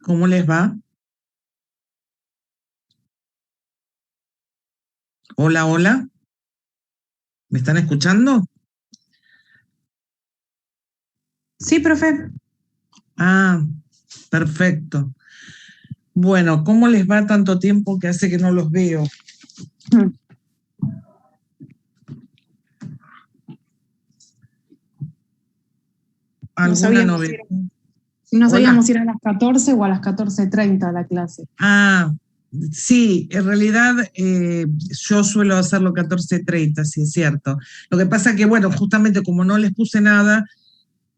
¿Cómo les va? Hola, hola. ¿Me están escuchando? Sí, profe. Ah, perfecto. Bueno, ¿cómo les va tanto tiempo que hace que no los veo? Mm. No ¿Alguna sabíamos si novedad? era, no Hola. sabíamos si era a las 14 o a las 14:30 la clase. Ah, sí, en realidad yo suelo hacerlo 14:30, sí es cierto. Lo que pasa que, bueno, justamente como no les puse nada,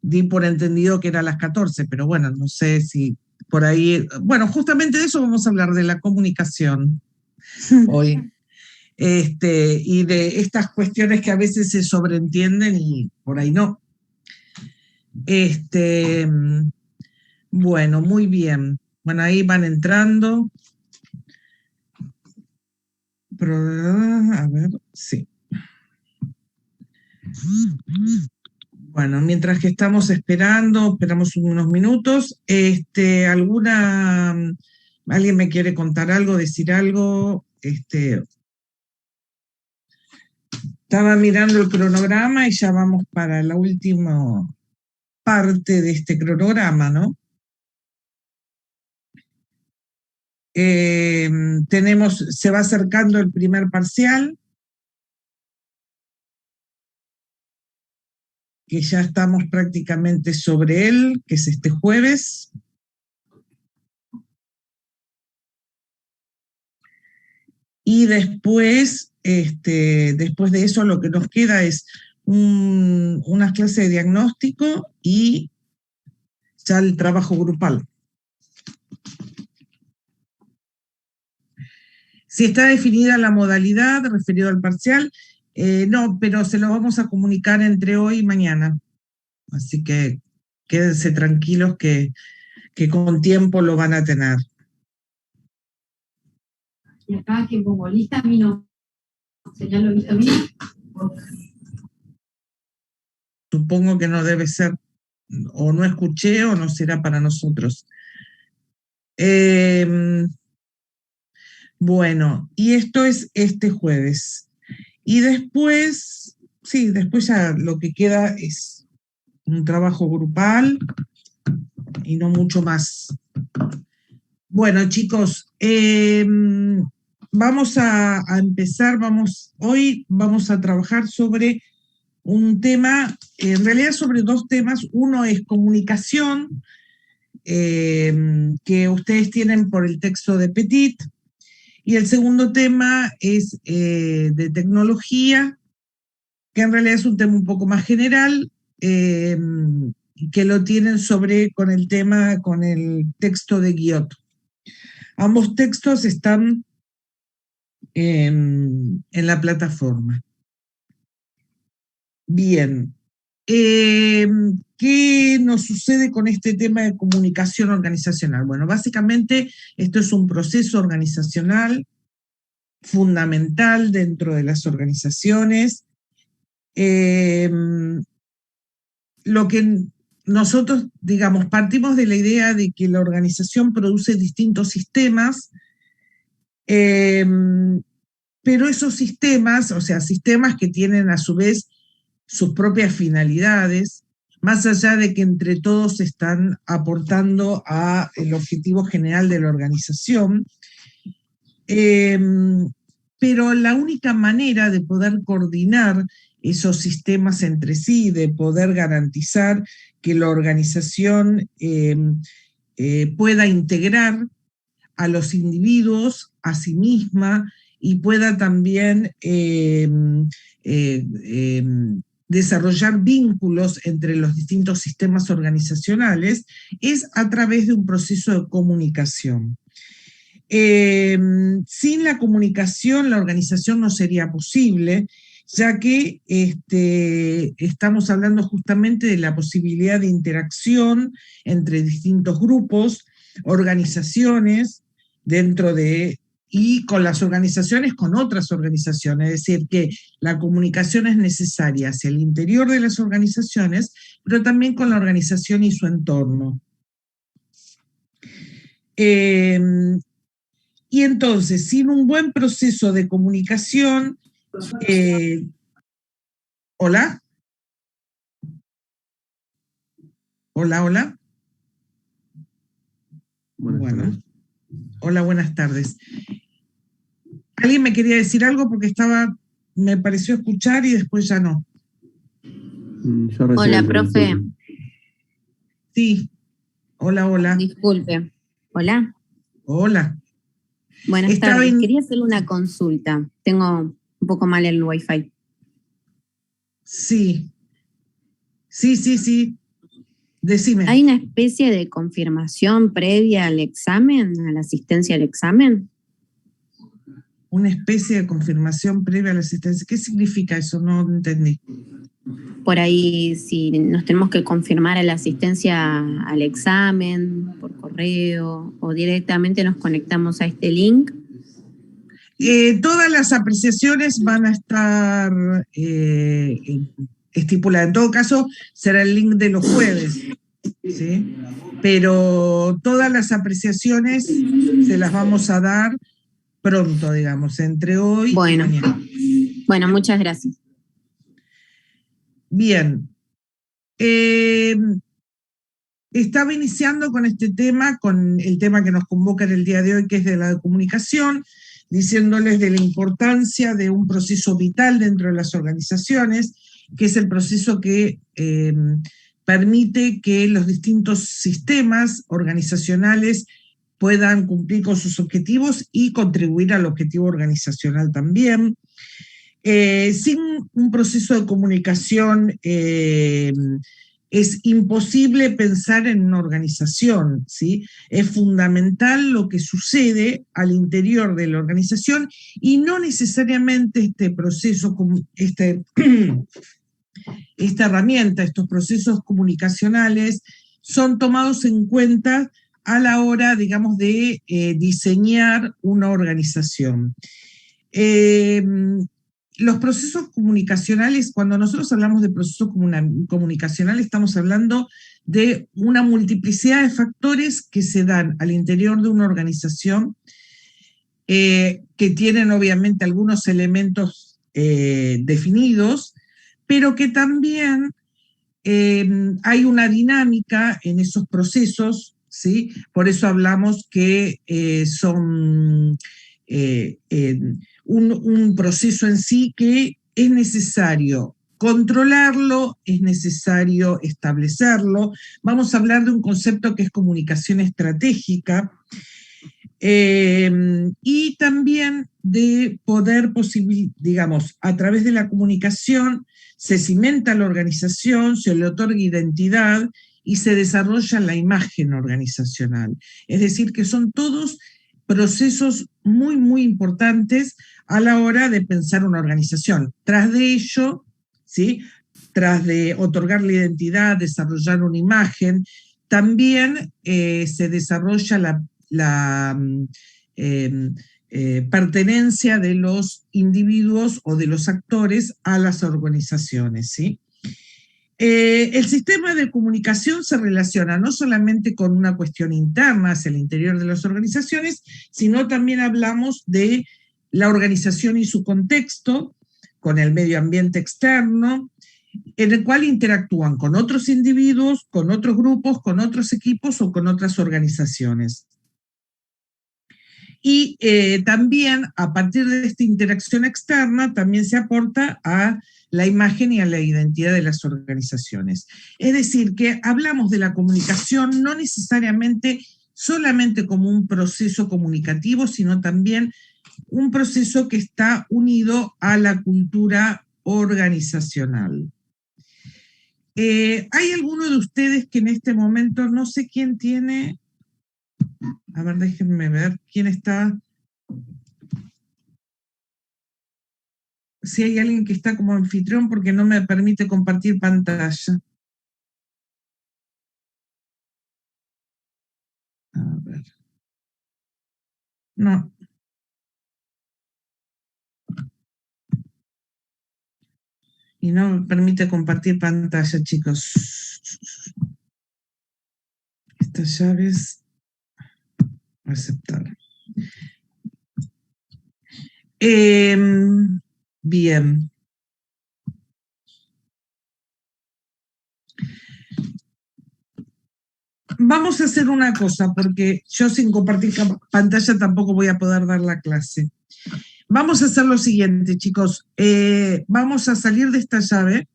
di por entendido que era a las 14, pero bueno, no sé si por ahí... Bueno, justamente de eso vamos a hablar, de la comunicación hoy. Y de estas cuestiones que a veces se sobreentienden y por ahí no. Este, bueno, muy bien. Bueno, ahí van entrando. A ver, sí. Bueno, mientras que estamos esperando, esperamos unos minutos. ¿Alguien me quiere contar algo, decir algo? Estaba mirando el cronograma y ya vamos para la última parte de este cronograma, ¿no? Se va acercando el primer parcial, que ya estamos prácticamente sobre él, que es este jueves. Y después de eso lo que nos queda es unas clases de diagnóstico y ya el trabajo grupal. Si está definida la modalidad referido al parcial, no, pero se lo vamos a comunicar entre hoy y mañana. Así que quédense tranquilos que con tiempo lo van a tener. Y acá que pongo lista, a mí no señalo visto bien. Supongo que no debe ser, o no escuché o no será para nosotros. Bueno, y esto es este jueves. Y después, sí, después ya lo que queda es un trabajo grupal y no mucho más. Bueno, chicos, vamos a empezar, hoy vamos a trabajar sobre un tema, en realidad sobre dos temas. Uno es comunicación, que ustedes tienen por el texto de Petit, y el segundo tema es de tecnología, que en realidad es un tema un poco más general, que lo tienen con el texto de Guiot. Ambos textos están en la plataforma. Bien. ¿Qué nos sucede con este tema de comunicación organizacional? Bueno, básicamente esto es un proceso organizacional fundamental dentro de las organizaciones. Lo que nosotros, digamos, partimos de la idea de que la organización produce distintos sistemas, pero esos sistemas, o sea, sistemas que tienen a su vez sus propias finalidades, más allá de que entre todos están aportando al objetivo general de la organización. Pero la única manera de poder coordinar esos sistemas entre sí, de poder garantizar que la organización pueda integrar a los individuos a sí misma y pueda también desarrollar vínculos entre los distintos sistemas organizacionales, es a través de un proceso de comunicación. Sin la comunicación, la organización no sería posible, ya que estamos hablando justamente de la posibilidad de interacción entre distintos grupos, organizaciones, y con las organizaciones, con otras organizaciones. Es decir, que la comunicación es necesaria hacia el interior de las organizaciones, pero también con la organización y su entorno. Eh, y entonces, sin un buen proceso de comunicación, ¿hola? Hola, hola. Bueno, hola, buenas tardes. ¿Alguien me quería decir algo? Porque me pareció escuchar y después ya no. Hola, profe. Sí, hola, hola. Disculpe. Hola. Hola. Buenas tardes. Quería hacerle una consulta. Tengo un poco mal el wifi. Sí. Sí. Decime. ¿Hay una especie de confirmación previa al examen, a la asistencia al examen? Una especie de confirmación previa a la asistencia. ¿Qué significa eso? No entendí. Por ahí, si nos tenemos que confirmar a la asistencia al examen por correo o directamente nos conectamos a este link. Todas las apreciaciones van a estar estipuladas. En todo caso, será el link de los jueves, ¿sí? Pero todas las apreciaciones se las vamos a dar pronto, digamos, entre hoy y mañana. Bueno, muchas gracias. Bien. Estaba iniciando con este tema, con el tema que nos convoca en el día de hoy, que es de la comunicación, diciéndoles de la importancia de un proceso vital dentro de las organizaciones, que es el proceso que permite que los distintos sistemas organizacionales puedan cumplir con sus objetivos y contribuir al objetivo organizacional también. Sin un proceso de comunicación es imposible pensar en una organización, ¿sí? Es fundamental lo que sucede al interior de la organización y no necesariamente este proceso, esta herramienta, estos procesos comunicacionales son tomados en cuenta a la hora, digamos, de diseñar una organización. Los procesos comunicacionales, cuando nosotros hablamos de procesos comunicacionales, estamos hablando de una multiplicidad de factores que se dan al interior de una organización, que tienen obviamente algunos elementos definidos, pero que también hay una dinámica en esos procesos, ¿sí? Por eso hablamos que son un proceso en sí que es necesario controlarlo, es necesario establecerlo. Vamos a hablar de un concepto que es comunicación estratégica, y también de poder, digamos, a través de la comunicación se cimenta la organización, se le otorga identidad y se desarrolla la imagen organizacional. Es decir, que son todos procesos muy importantes a la hora de pensar una organización. Tras de ello, ¿sí? Tras de otorgar la identidad, desarrollar una imagen, también se desarrolla la pertenencia de los individuos o de los actores a las organizaciones, ¿sí? El sistema de comunicación se relaciona no solamente con una cuestión interna hacia el interior de las organizaciones, sino también hablamos de la organización y su contexto, con el medio ambiente externo, en el cual interactúan con otros individuos, con otros grupos, con otros equipos o con otras organizaciones. Y también a partir de esta interacción externa también se aporta a la imagen y a la identidad de las organizaciones. Es decir, que hablamos de la comunicación no necesariamente solamente como un proceso comunicativo, sino también un proceso que está unido a la cultura organizacional. ¿Hay alguno de ustedes que en este momento, no sé quién tiene, a ver, déjenme ver, quién está, si hay alguien que está como anfitrión porque no me permite compartir pantalla. A ver. No. Y no me permite compartir pantalla, chicos. Estas llaves. Aceptar. Bien. Vamos a hacer una cosa, porque yo sin compartir pantalla tampoco voy a poder dar la clase. Vamos a hacer lo siguiente, chicos. Vamos a salir de esta llave.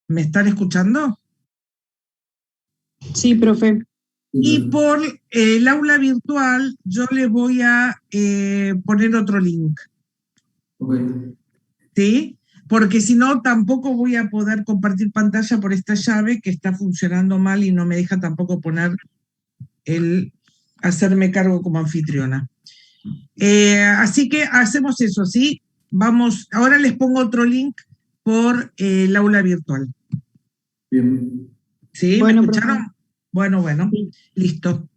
¿Me están escuchando? Sí, profe. Y por el aula virtual yo les voy a poner otro link. ¿Sí? Porque si no, tampoco voy a poder compartir pantalla por esta llave que está funcionando mal y no me deja tampoco poner hacerme cargo como anfitriona. Así que hacemos eso, ¿sí? Vamos, ahora les pongo otro link por el aula virtual. Bien. ¿Sí? Bueno, ¿Me escucharon? profe. Bueno, Sí. listo.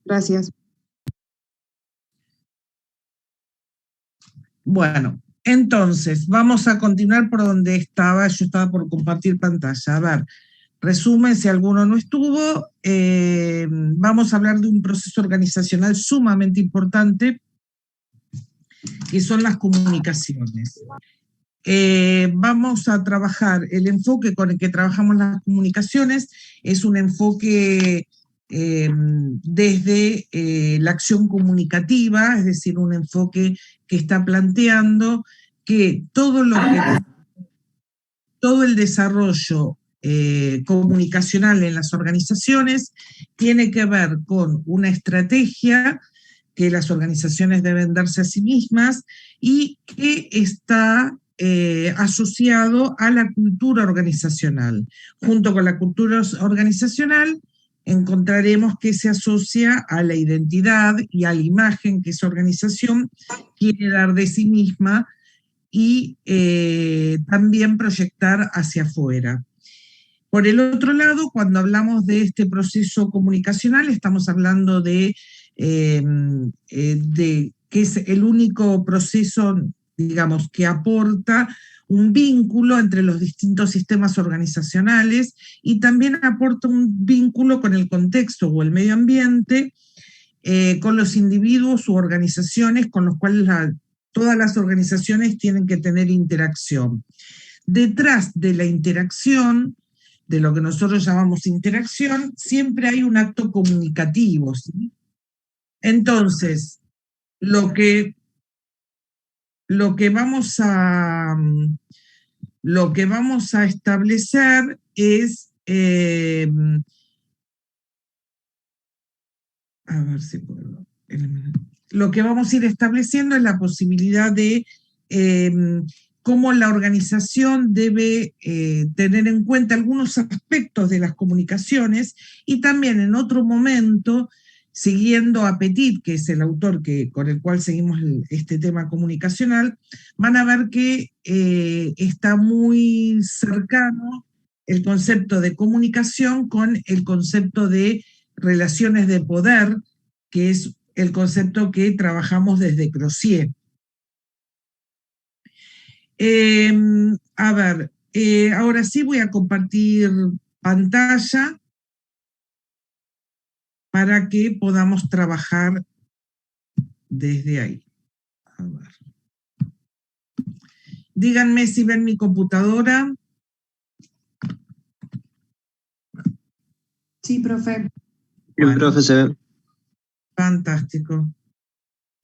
Gracias. Bueno, entonces, vamos a continuar por donde estaba. Yo estaba por compartir pantalla. A ver, resumen, si alguno no estuvo, vamos a hablar de un proceso organizacional sumamente importante, que son las comunicaciones. Vamos a trabajar, el enfoque con el que trabajamos las comunicaciones es un enfoque desde la acción comunicativa, es decir, un enfoque que está planteando que todo el desarrollo comunicacional en las organizaciones tiene que ver con una estrategia que las organizaciones deben darse a sí mismas y que está asociado a la cultura organizacional. Junto con la cultura organizacional encontraremos que se asocia a la identidad y a la imagen que esa organización quiere dar de sí misma y también proyectar hacia afuera. Por el otro lado, cuando hablamos de este proceso comunicacional, estamos hablando de que es el único proceso, digamos, que aporta un vínculo entre los distintos sistemas organizacionales y también aporta un vínculo con el contexto o el medio ambiente, con los individuos u organizaciones con los cuales todas las organizaciones tienen que tener interacción. Detrás de la interacción, de lo que nosotros llamamos interacción, siempre hay un acto comunicativo, ¿sí? Entonces, lo que vamos a establecer es, a ver si puedo, lo que vamos a ir estableciendo es la posibilidad de cómo la organización debe tener en cuenta algunos aspectos de las comunicaciones y también en otro momento, siguiendo a Petit, que es el autor con el cual seguimos este tema comunicacional, van a ver que está muy cercano el concepto de comunicación con el concepto de relaciones de poder, que es el concepto que trabajamos desde Crosier. A ver, ahora sí voy a compartir pantalla para que podamos trabajar desde ahí. A ver. Díganme si ven mi computadora. Sí, profe. Bien, profe, se ve. Fantástico.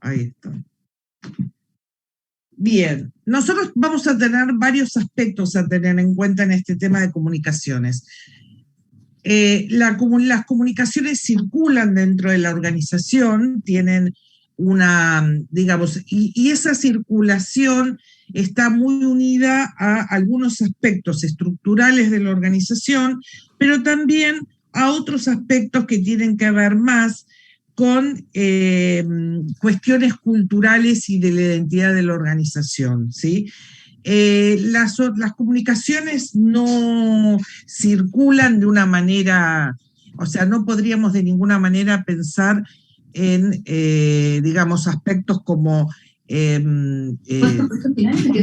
Ahí está. Bien, nosotros vamos a tener varios aspectos a tener en cuenta en este tema de comunicaciones. Las comunicaciones circulan dentro de la organización, tienen una, digamos, y esa circulación está muy unida a algunos aspectos estructurales de la organización, pero también a otros aspectos que tienen que ver más con cuestiones culturales y de la identidad de la organización, ¿sí? Las comunicaciones no circulan de una manera, o sea, no podríamos de ninguna manera pensar en, digamos, aspectos como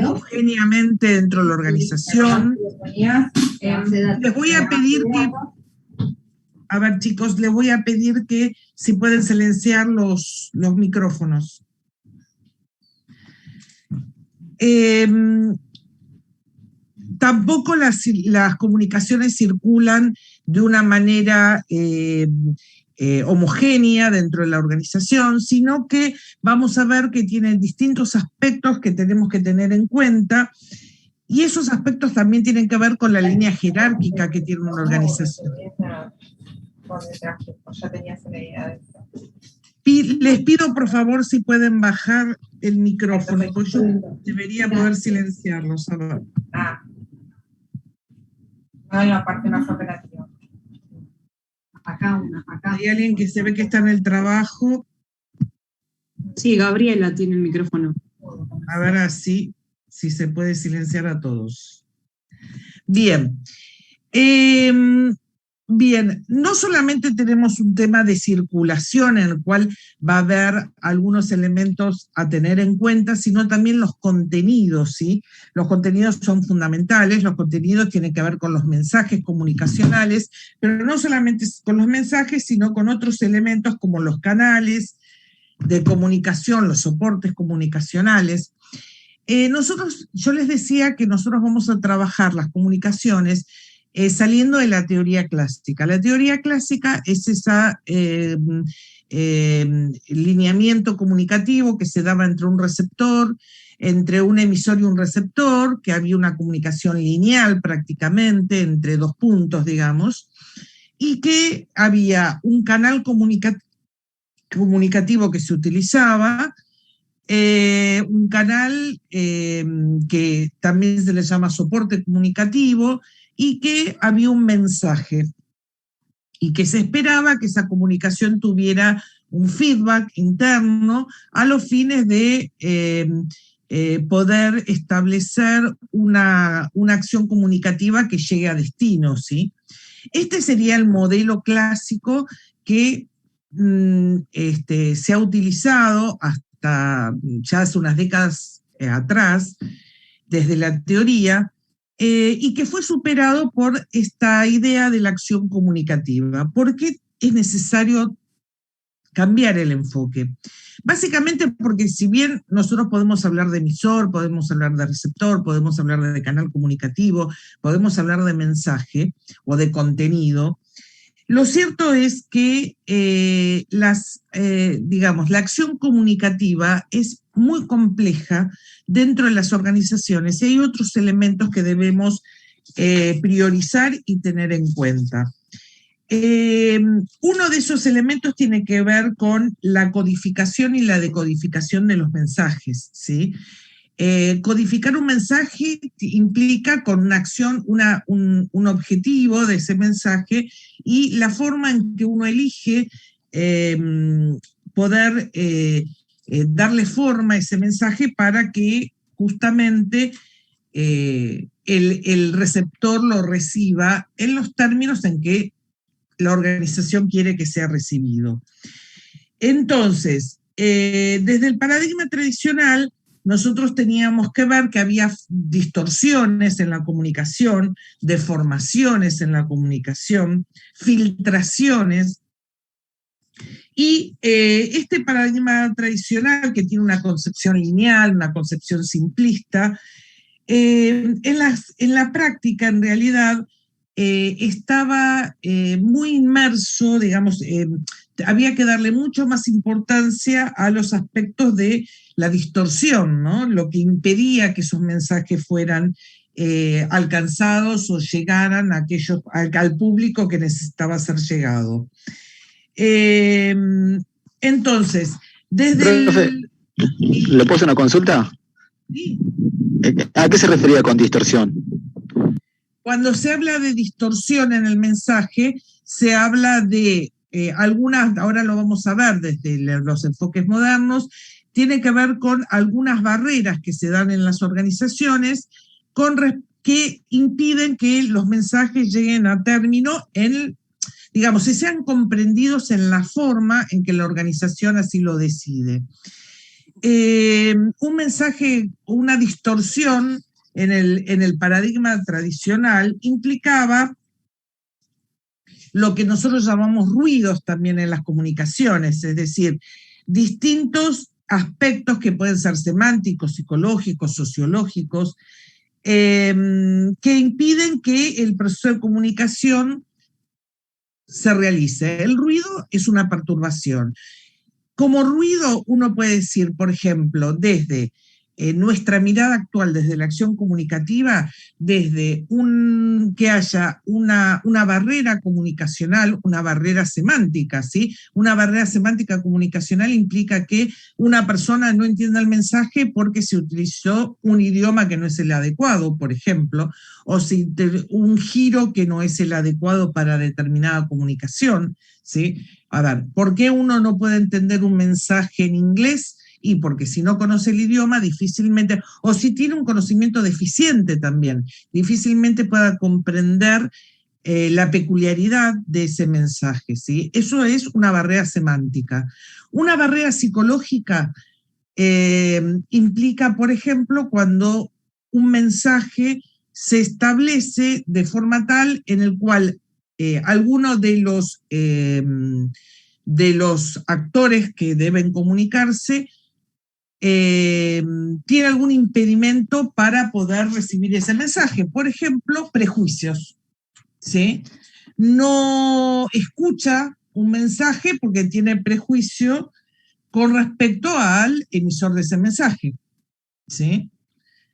homogéneamente dentro de la organización. Les voy a pedir que, A ver, chicos, les voy a pedir que si pueden silenciar los micrófonos. Tampoco las comunicaciones circulan de una manera homogénea dentro de la organización, sino que vamos a ver que tienen distintos aspectos que tenemos que tener en cuenta, y esos aspectos también tienen que ver con la línea jerárquica que tiene una organización. Les pido por favor si pueden bajar el micrófono, porque yo debería poder silenciarlos. A ver. No en la parte más operativa. Acá. Hay alguien que se ve que está en el trabajo. Sí, Gabriela tiene el micrófono. A ver así, si se puede silenciar a todos. Bien. Bien, no solamente tenemos un tema de circulación en el cual va a haber algunos elementos a tener en cuenta, sino también los contenidos, ¿sí? Los contenidos son fundamentales, los contenidos tienen que ver con los mensajes comunicacionales, pero no solamente con los mensajes, sino con otros elementos como los canales de comunicación, los soportes comunicacionales. Yo les decía que nosotros vamos a trabajar las comunicaciones saliendo de la teoría clásica. La teoría clásica es ese lineamiento comunicativo que se daba entre un receptor, entre un emisor y un receptor, que había una comunicación lineal prácticamente entre dos puntos, digamos, y que había un canal comunicativo que se utilizaba, un canal que también se le llama soporte comunicativo, y que había un mensaje, y que se esperaba que esa comunicación tuviera un feedback interno a los fines de poder establecer una acción comunicativa que llegue a destino, ¿sí? Este sería el modelo clásico que se ha utilizado hasta ya hace unas décadas atrás, desde la teoría, y que fue superado por esta idea de la acción comunicativa. ¿Por qué es necesario cambiar el enfoque? Básicamente porque si bien nosotros podemos hablar de emisor, podemos hablar de receptor, podemos hablar de canal comunicativo, podemos hablar de mensaje o de contenido, lo cierto es que la acción comunicativa es muy compleja dentro de las organizaciones y hay otros elementos que debemos priorizar y tener en cuenta. Uno de esos elementos tiene que ver con la codificación y la decodificación de los mensajes, ¿sí? Codificar un mensaje implica con una acción, un objetivo de ese mensaje y la forma en que uno elige poder darle forma a ese mensaje para que justamente el receptor lo reciba en los términos en que la organización quiere que sea recibido. Entonces, desde el paradigma tradicional, nosotros teníamos que ver que había distorsiones en la comunicación, deformaciones en la comunicación, filtraciones, y este paradigma tradicional, que tiene una concepción lineal, una concepción simplista, en la práctica, en realidad, estaba muy inmerso, digamos, había que darle mucho más importancia a los aspectos de la distorsión, ¿no? Lo que impedía que esos mensajes fueran alcanzados o llegaran al público que necesitaba ser llegado. Entonces, desde Profe, ¿le puedo hacer una consulta? Sí. ¿A qué se refería con distorsión? Cuando se habla de distorsión en el mensaje, se habla de algunas, ahora lo vamos a ver desde los enfoques modernos, tiene que ver con algunas barreras que se dan en las organizaciones que impiden que los mensajes lleguen a término digamos, que sean comprendidos en la forma en que la organización así lo decide. Un mensaje, una distorsión en el paradigma tradicional implicaba lo que nosotros llamamos ruidos también en las comunicaciones, es decir, distintos aspectos que pueden ser semánticos, psicológicos, sociológicos, que impiden que el proceso de comunicación se realice. El ruido es una perturbación. Como ruido uno puede decir, por ejemplo, desde nuestra mirada actual, desde la acción comunicativa, desde que haya una barrera comunicacional, una barrera semántica, ¿sí? Una barrera semántica comunicacional implica que una persona no entienda el mensaje porque se utilizó un idioma que no es el adecuado, por ejemplo, o un giro que no es el adecuado para determinada comunicación, ¿sí? A ver, ¿por qué uno no puede entender un mensaje en inglés? Y porque si no conoce el idioma, difícilmente, o si tiene un conocimiento deficiente también, difícilmente pueda comprender la peculiaridad de ese mensaje, ¿sí? Eso es una barrera semántica. Una barrera psicológica implica, por ejemplo, cuando un mensaje se establece de forma tal en el cual alguno de los actores que deben comunicarse tiene algún impedimento para poder recibir ese mensaje. Por ejemplo, prejuicios, ¿sí? No escucha un mensaje porque tiene prejuicio con respecto al emisor de ese mensaje, ¿sí?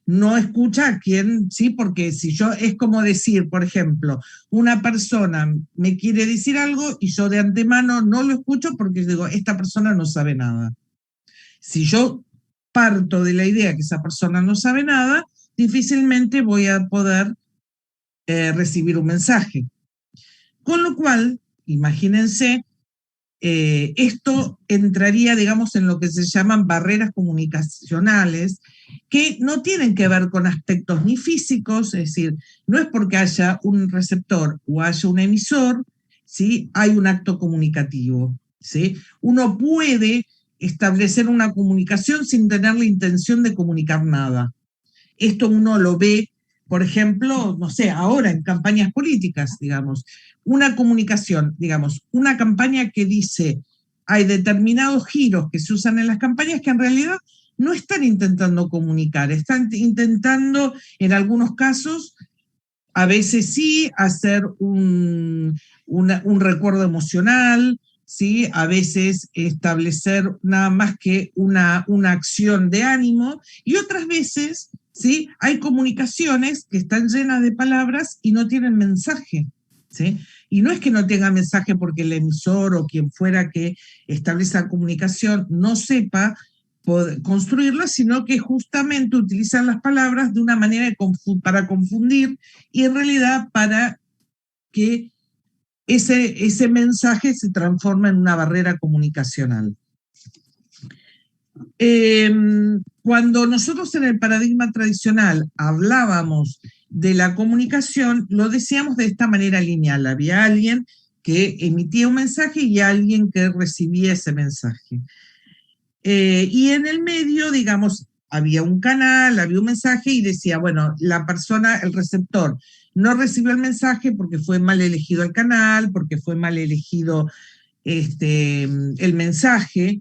No escucha a quien, ¿sí? Porque si yo, es como decir, por ejemplo, una persona me quiere decir algo y yo de antemano no lo escucho porque digo, esta persona no sabe nada. Si yo parto de la idea que esa persona no sabe nada, difícilmente voy a poder recibir un mensaje. Con lo cual, imagínense, esto entraría, digamos, en lo que se llaman barreras comunicacionales, que no tienen que ver con aspectos ni físicos, es decir, no es porque haya un receptor o haya un emisor, ¿sí? Hay un acto comunicativo, ¿sí? Uno puede establecer una comunicación sin tener la intención de comunicar nada. Esto uno lo ve, por ejemplo, no sé, ahora en campañas políticas, digamos, una comunicación, digamos, una campaña que dice, hay determinados giros que se usan en las campañas que en realidad no están intentando comunicar, están intentando, en algunos casos, a veces sí, hacer un recuerdo emocional, ¿sí? A veces establecer nada más que una acción de ánimo, y otras veces, ¿sí? Hay comunicaciones que están llenas de palabras y no tienen mensaje, ¿sí? Y no es que no tenga mensaje porque el emisor o quien fuera que establece la comunicación no sepa construirlo, sino que justamente utilizan las palabras de una manera para confundir y en realidad para que ese mensaje se transforme en una barrera comunicacional. Cuando nosotros en el paradigma tradicional hablábamos de la comunicación, lo decíamos de esta manera lineal. Había alguien que emitía un mensaje y alguien que recibía ese mensaje. Y en el medio, digamos, había un canal, había un mensaje y decía, bueno, la persona, el receptor, no recibió el mensaje porque fue mal elegido el canal, porque fue mal elegido el mensaje,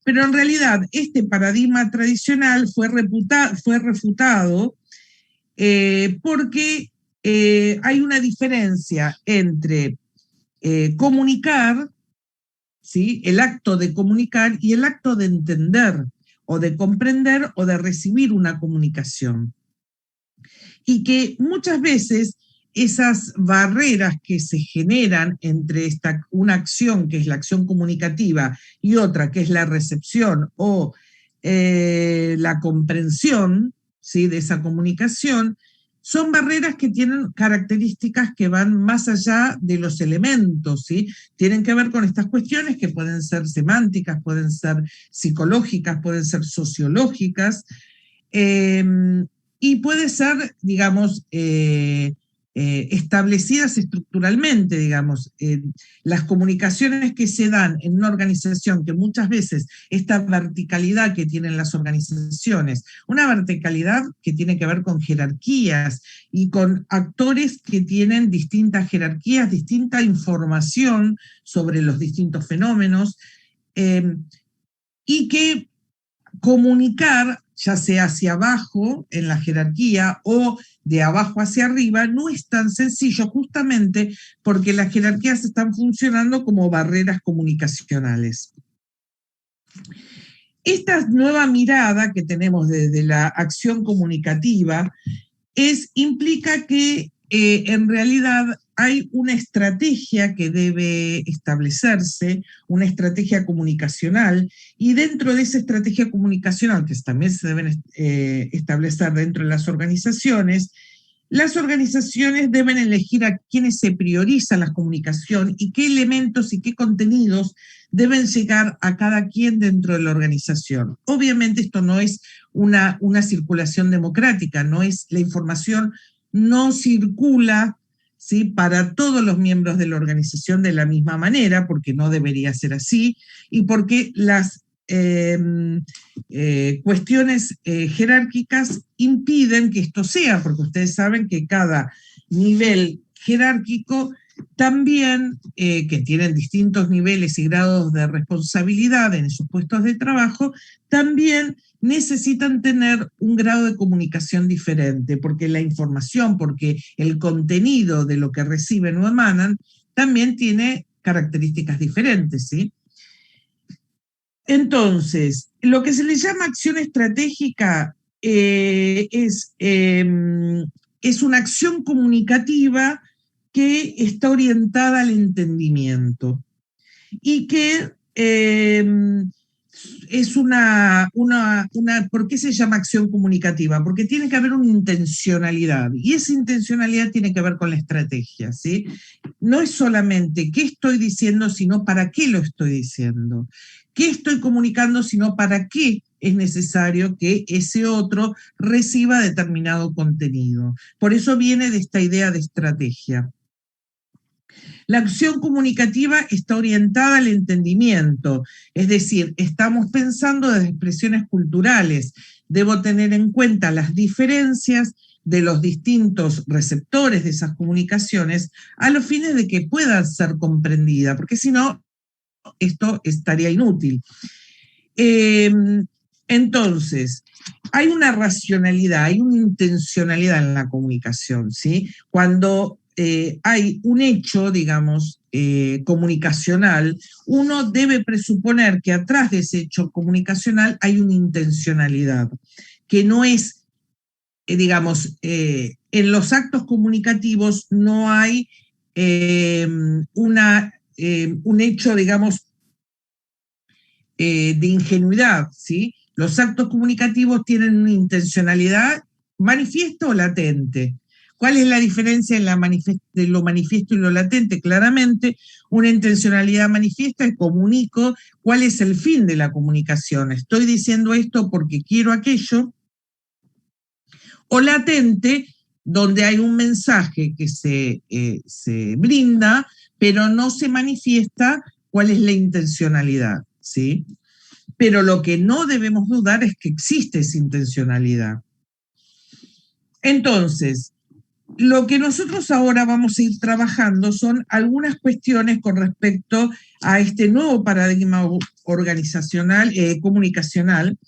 pero en realidad este paradigma tradicional fue refutado porque hay una diferencia entre comunicar, ¿sí? El acto de comunicar y el acto de entender o de comprender o de recibir una comunicación. Y que muchas veces esas barreras que se generan entre una acción que es la acción comunicativa y otra que es la recepción o la comprensión, ¿sí? De esa comunicación, son barreras que tienen características que van más allá de los elementos, ¿sí? Tienen que ver con estas cuestiones que pueden ser semánticas, pueden ser psicológicas, pueden ser sociológicas, y puede ser, digamos, establecidas estructuralmente, digamos. Las comunicaciones que se dan en una organización, que muchas veces esta verticalidad que tienen las organizaciones, una verticalidad que tiene que ver con jerarquías y con actores que tienen distintas jerarquías, distinta información sobre los distintos fenómenos, y que comunicar, ya sea hacia abajo en la jerarquía o de abajo hacia arriba, no es tan sencillo, justamente porque las jerarquías están funcionando como barreras comunicacionales. Esta nueva mirada que tenemos desde la acción comunicativa implica que en realidad hay una estrategia que debe establecerse, una estrategia comunicacional, y dentro de esa estrategia comunicacional, que también se deben establecer dentro de las organizaciones deben elegir a quienes se priorizan la comunicación y qué elementos y qué contenidos deben llegar a cada quien dentro de la organización. Obviamente esto no es una circulación democrática, no es la información no circula, ¿sí?, para todos los miembros de la organización de la misma manera, porque no debería ser así, y porque las cuestiones jerárquicas impiden que esto sea, porque ustedes saben que cada nivel jerárquico también, que tienen distintos niveles y grados de responsabilidad en esos puestos de trabajo, también necesitan tener un grado de comunicación diferente, porque la información, porque el contenido de lo que reciben o emanan, también tiene características diferentes, ¿sí? Entonces, lo que se le llama acción estratégica es una acción comunicativa que está orientada al entendimiento y que es ¿por qué se llama acción comunicativa? Porque tiene que haber una intencionalidad, y esa intencionalidad tiene que ver con la estrategia, ¿sí? No es solamente qué estoy diciendo, sino para qué lo estoy diciendo. ¿Qué estoy comunicando, sino para qué es necesario que ese otro reciba determinado contenido? Por eso viene de esta idea de estrategia. La acción comunicativa está orientada al entendimiento, es decir, estamos pensando desde expresiones culturales. Debo tener en cuenta las diferencias de los distintos receptores de esas comunicaciones a los fines de que puedan ser comprendidas, porque si no, esto estaría inútil. Entonces, hay una racionalidad, hay una intencionalidad en la comunicación, ¿sí? Cuando hay un hecho, digamos, comunicacional, uno debe presuponer que atrás de ese hecho comunicacional hay una intencionalidad, que no es, digamos, en los actos comunicativos no hay un hecho, digamos, de ingenuidad, ¿sí? Los actos comunicativos tienen una intencionalidad manifiesta o latente. ¿Cuál es la diferencia en de lo manifiesto y lo latente? Claramente, una intencionalidad manifiesta es comunico cuál es el fin de la comunicación. Estoy diciendo esto porque quiero aquello. O latente, donde hay un mensaje que se brinda, pero no se manifiesta cuál es la intencionalidad, ¿sí? Pero lo que no debemos dudar es que existe esa intencionalidad. Entonces, lo que nosotros ahora vamos a ir trabajando son algunas cuestiones con respecto a este nuevo paradigma organizacional, comunicacional,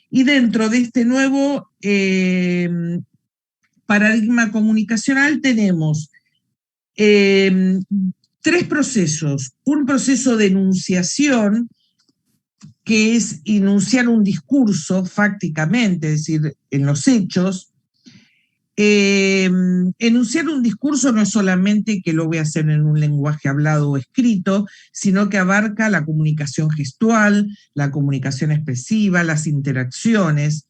y dentro de este nuevo paradigma comunicacional tenemos tres procesos. Un proceso de enunciación, que es enunciar un discurso fácticamente, es decir, en los hechos. Enunciar un discurso no es solamente que lo voy a hacer en un lenguaje hablado o escrito, sino que abarca la comunicación gestual, la comunicación expresiva, las interacciones.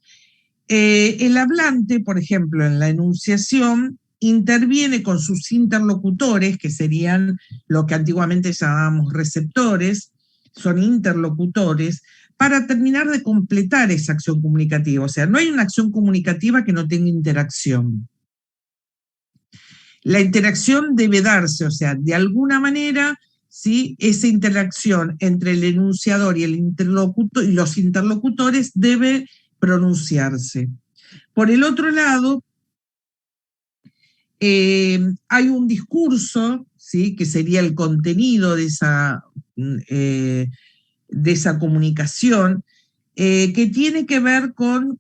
El hablante, por ejemplo, en la enunciación, interviene con sus interlocutores, que serían lo que antiguamente llamábamos receptores, son interlocutores, para terminar de completar esa acción comunicativa. O sea, no hay una acción comunicativa que no tenga interacción. la interacción debe darse, o sea, de alguna manera, ¿sí? Esa interacción entre el enunciador y el interlocutor y los interlocutores debe pronunciarse. Por el otro lado, hay un discurso, ¿sí? Que sería el contenido de esa comunicación, que tiene que ver con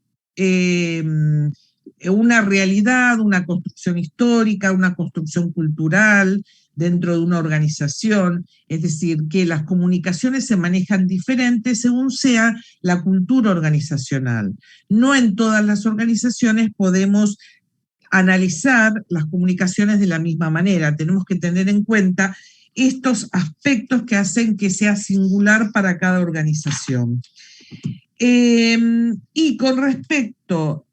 una realidad, una construcción histórica, una construcción cultural dentro de una organización, es decir, que las comunicaciones se manejan diferentes según sea la cultura organizacional. No en todas las organizaciones podemos analizar las comunicaciones de la misma manera, tenemos que tener en cuenta estos aspectos que hacen que sea singular para cada organización. Y con respecto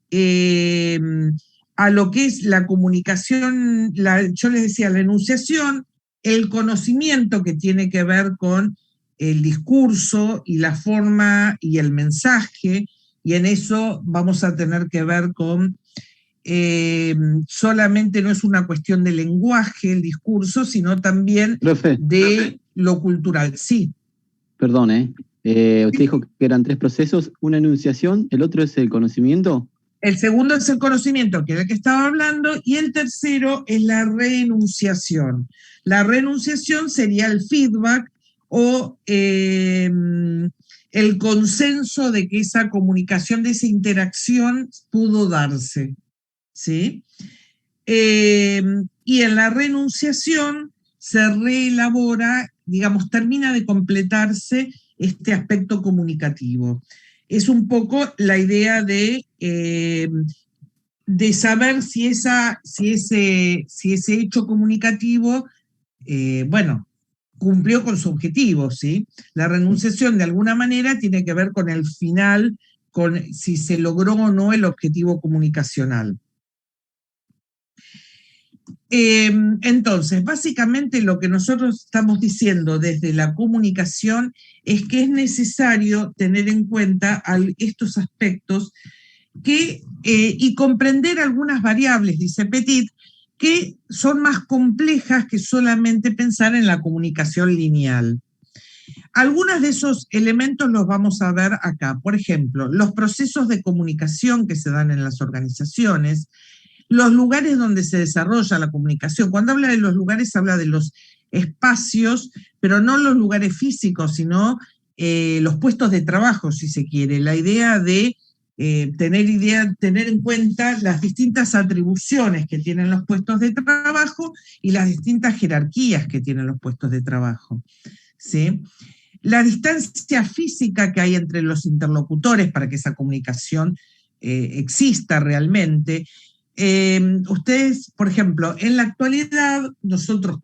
a lo que es la comunicación, yo les decía, la enunciación, el conocimiento que tiene que ver con el discurso y la forma y el mensaje, y en eso vamos a tener que ver con solamente no es una cuestión de lenguaje el discurso, sino también Profe, de lo cultural. Sí. perdón, usted dijo que eran 3 procesos, una enunciación, el otro es el conocimiento. El segundo es el conocimiento, que era el que estaba hablando, y el tercero es la reenunciación. La reenunciación sería el feedback o el consenso de que esa comunicación, de esa interacción pudo darse. ¿Sí? Y en la renunciación se reelabora, digamos, termina de completarse este aspecto comunicativo. Es un poco la idea de saber si ese hecho comunicativo, bueno, cumplió con su objetivo, ¿sí? La renunciación de alguna manera tiene que ver con el final, con si se logró o no el objetivo comunicacional. Entonces, básicamente lo que nosotros estamos diciendo desde la comunicación es que es necesario tener en cuenta estos aspectos y comprender algunas variables, dice Petit, que son más complejas que solamente pensar en la comunicación lineal. Algunos de esos elementos los vamos a ver acá. Por ejemplo, los procesos de comunicación que se dan en las organizaciones, los lugares donde se desarrolla la comunicación. Cuando habla de los lugares, habla de los espacios, pero no los lugares físicos, sino los puestos de trabajo, si se quiere. La idea de tener en cuenta las distintas atribuciones que tienen los puestos de trabajo y las distintas jerarquías que tienen los puestos de trabajo, ¿sí? La distancia física que hay entre los interlocutores para que esa comunicación exista realmente. Ustedes, por ejemplo, en la actualidad, nosotros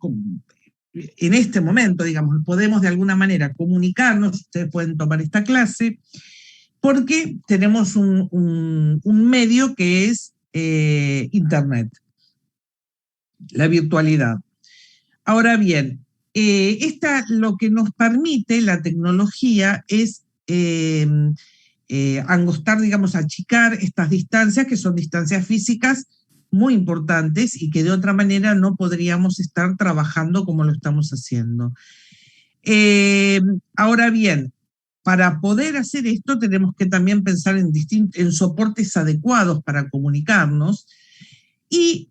en este momento, digamos, podemos de alguna manera comunicarnos, ustedes pueden tomar esta clase, porque tenemos un medio que es Internet, la virtualidad. Ahora bien, lo que nos permite la tecnología es angostar, digamos, achicar estas distancias, que son distancias físicas muy importantes y que de otra manera no podríamos estar trabajando como lo estamos haciendo. Ahora bien, para poder hacer esto tenemos que también pensar en soportes adecuados para comunicarnos y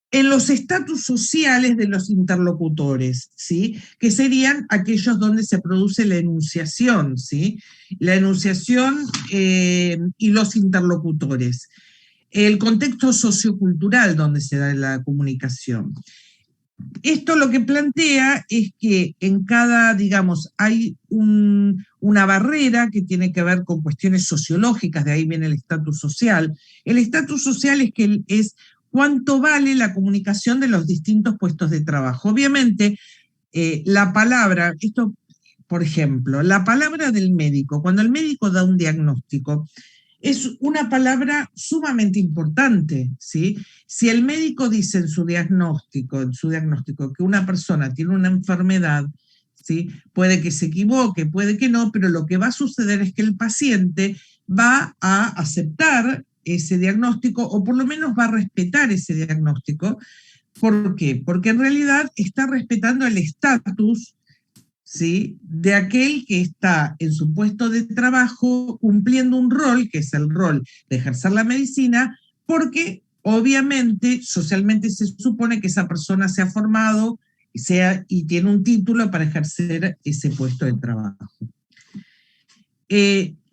en los estatus sociales de los interlocutores, ¿sí? Que serían aquellos donde se produce la enunciación, ¿sí? La enunciación y los interlocutores. El contexto sociocultural donde se da la comunicación. Esto lo que plantea es que en cada, digamos, hay una barrera que tiene que ver con cuestiones sociológicas, de ahí viene el estatus social. El estatus social es cuánto vale la comunicación de los distintos puestos de trabajo. Obviamente, la palabra, esto, por ejemplo, la palabra del médico, cuando el médico da un diagnóstico, es una palabra sumamente importante, ¿sí? Si el médico dice en su diagnóstico que una persona tiene una enfermedad, ¿sí? Puede que se equivoque, puede que no, pero lo que va a suceder es que el paciente va a aceptar ese diagnóstico, o por lo menos va a respetar ese diagnóstico, ¿Por qué? Porque en realidad está respetando el estatus, ¿sí?, de aquel que está en su puesto de trabajo cumpliendo un rol, que es el rol de ejercer la medicina, porque obviamente socialmente se supone que esa persona se ha formado y tiene un título para ejercer ese puesto de trabajo.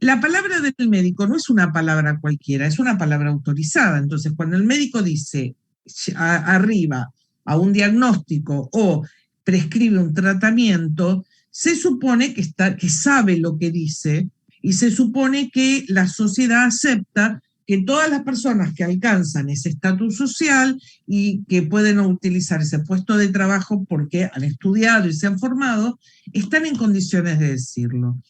La palabra del médico no es una palabra cualquiera, es una palabra autorizada. Entonces, cuando el médico dice arriba a un diagnóstico o prescribe un tratamiento, se supone que sabe lo que dice y se supone que la sociedad acepta que todas las personas que alcanzan ese estatus social y que pueden utilizar ese puesto de trabajo porque han estudiado y se han formado, están en condiciones de decirlo.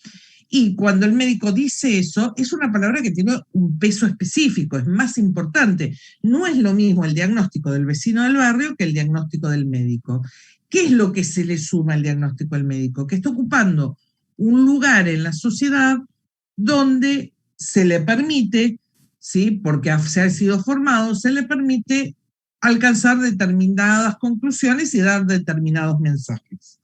Y cuando el médico dice eso, es una palabra que tiene un peso específico, es más importante. No es lo mismo el diagnóstico del vecino del barrio que el diagnóstico del médico. ¿Qué es lo que se le suma al diagnóstico del médico? Que está ocupando un lugar en la sociedad donde se le permite, ¿sí?, porque se ha sido formado, se le permite alcanzar determinadas conclusiones y dar determinados mensajes.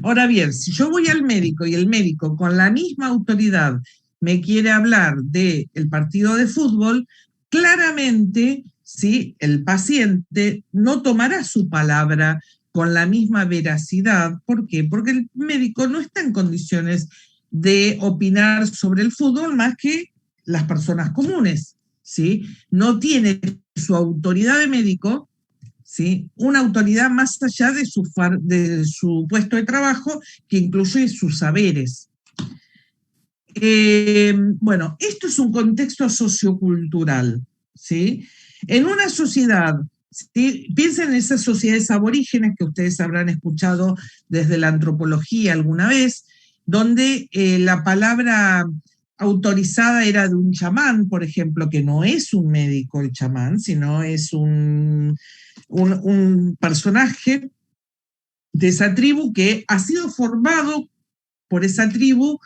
Ahora bien, si yo voy al médico y el médico con la misma autoridad me quiere hablar del partido de fútbol, claramente, ¿sí?, el paciente no tomará su palabra con la misma veracidad. ¿Por qué? Porque el médico no está en condiciones de opinar sobre el fútbol más que las personas comunes, ¿sí? No tiene su autoridad de médico, ¿sí?, una autoridad más allá de su puesto de trabajo, que incluye sus saberes. Bueno, esto es un contexto sociocultural, ¿sí? En una sociedad, ¿sí?, piensen en esas sociedades aborígenes que ustedes habrán escuchado desde la antropología alguna vez, donde la palabra autorizada era de un chamán, por ejemplo, que no es un médico el chamán, sino es un personaje de esa tribu que ha sido formado por esa tribu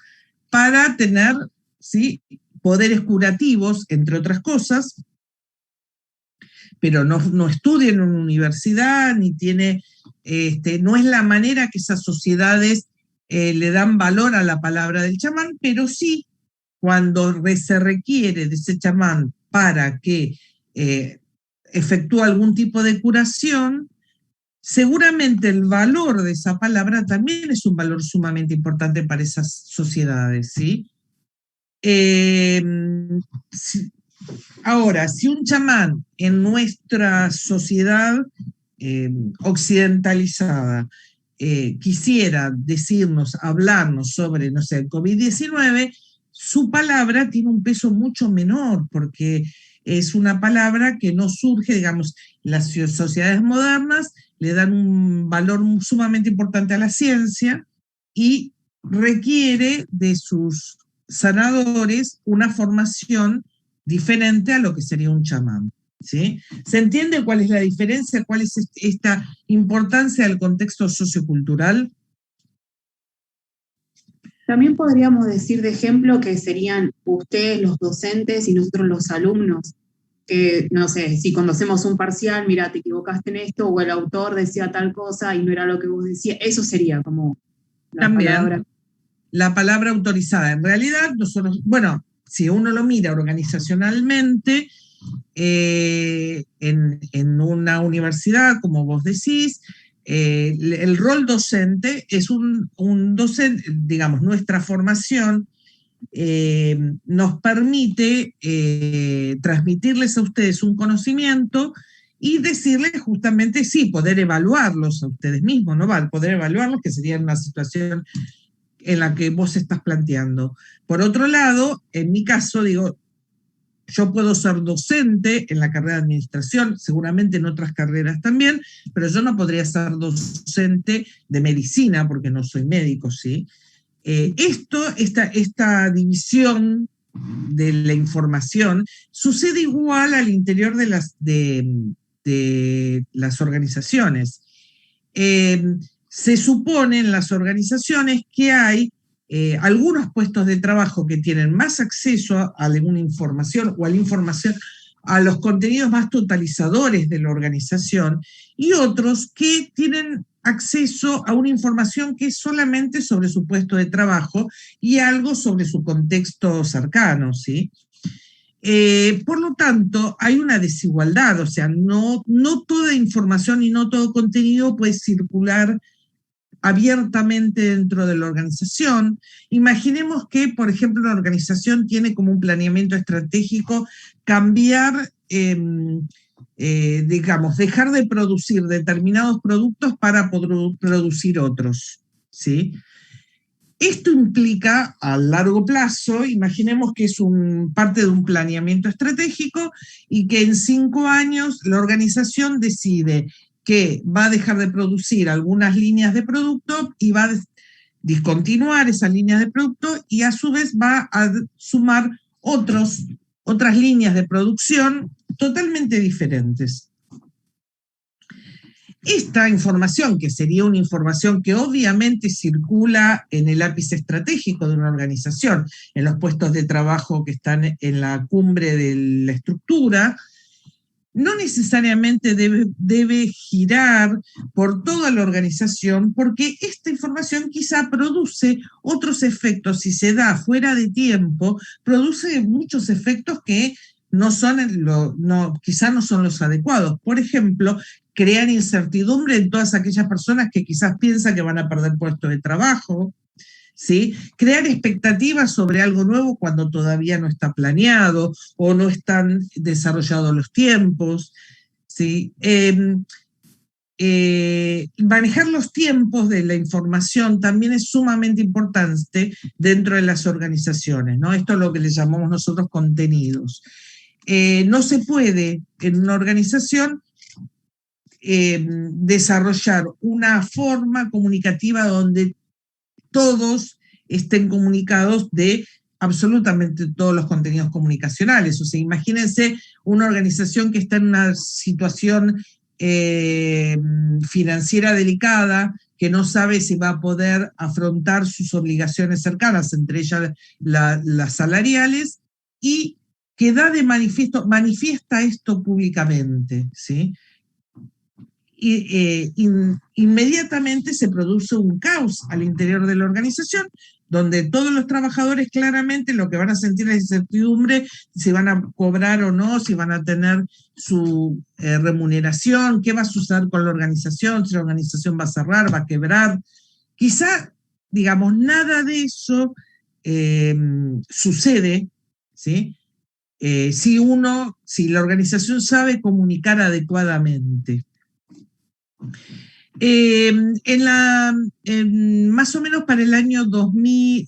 para tener, ¿sí?, poderes curativos, entre otras cosas, pero no estudia en una universidad, ni tiene, no es la manera que esas sociedades le dan valor a la palabra del chamán, pero sí, cuando se requiere de ese chamán para que efectúe algún tipo de curación, seguramente el valor de esa palabra también es un valor sumamente importante para esas sociedades, ¿sí? Ahora, si un chamán en nuestra sociedad occidentalizada quisiera decirnos, hablarnos sobre, no sé, el COVID-19, su palabra tiene un peso mucho menor, porque es una palabra que no surge, digamos, las sociedades modernas le dan un valor sumamente importante a la ciencia y requiere de sus sanadores una formación diferente a lo que sería un chamán, ¿sí? ¿Se entiende cuál es la diferencia? ¿Cuál es esta importancia del contexto sociocultural? También podríamos decir de ejemplo que serían ustedes los docentes y nosotros los alumnos. Que, no sé, si cuando hacemos un parcial, mira, te equivocaste en esto, o el autor decía tal cosa y no era lo que vos decías, eso sería como la palabra autorizada. En realidad, nosotros, bueno, si uno lo mira organizacionalmente, en una universidad, como vos decís, el rol docente es un docente, digamos, nuestra formación nos permite transmitirles a ustedes un conocimiento y decirles justamente, sí, poder evaluarlos a ustedes mismos, ¿no? Poder evaluarlos, que sería una situación en la que vos estás planteando. Por otro lado, en mi caso, digo, yo puedo ser docente en la carrera de administración, seguramente en otras carreras también, pero yo no podría ser docente de medicina porque no soy médico, ¿sí? Esta división de la información sucede igual al interior de las organizaciones. Se supone en las organizaciones que hay algunos puestos de trabajo que tienen más acceso a alguna información o a la información a los contenidos más totalizadores de la organización, y otros que tienen acceso a una información que es solamente sobre su puesto de trabajo y algo sobre su contexto cercano, ¿sí? Por lo tanto, hay una desigualdad, o sea, no toda información y no todo contenido puede circular abiertamente dentro de la organización. Imaginemos que, por ejemplo, una organización tiene como un planeamiento estratégico cambiar, digamos, dejar de producir determinados productos para producir otros, ¿sí? Esto implica a largo plazo, imaginemos que es parte de un planeamiento estratégico y que en 5 años la organización decide que va a dejar de producir algunas líneas de producto y va a discontinuar esas líneas de producto y a su vez va a sumar otras líneas de producción totalmente diferentes. Esta información, que sería una información que obviamente circula en el ápice estratégico de una organización, en los puestos de trabajo que están en la cumbre de la estructura, no necesariamente debe girar por toda la organización, porque esta información quizá produce otros efectos, si se da fuera de tiempo, produce muchos efectos que quizá no son los adecuados. Por ejemplo, crear incertidumbre en todas aquellas personas que quizás piensan que van a perder puesto de trabajo, ¿sí? Crear expectativas sobre algo nuevo cuando todavía no está planeado o no están desarrollados los tiempos, ¿sí? Manejar los tiempos de la información también es sumamente importante dentro de las organizaciones, ¿no? Esto es lo que le llamamos nosotros contenidos. No se puede en una organización desarrollar una forma comunicativa donde todos estén comunicados de absolutamente todos los contenidos comunicacionales. O sea, imagínense una organización que está en una situación financiera delicada, que no sabe si va a poder afrontar sus obligaciones cercanas, entre ellas las salariales, y que manifiesta esto públicamente, ¿sí? Inmediatamente se produce un caos al interior de la organización, donde todos los trabajadores claramente lo que van a sentir es incertidumbre, si van a cobrar o no, si van a tener su remuneración, qué va a suceder con la organización, si la organización va a cerrar, va a quebrar. Quizá, digamos, nada de eso sucede, ¿sí? Si la organización sabe comunicar adecuadamente. Más o menos para el año 2000,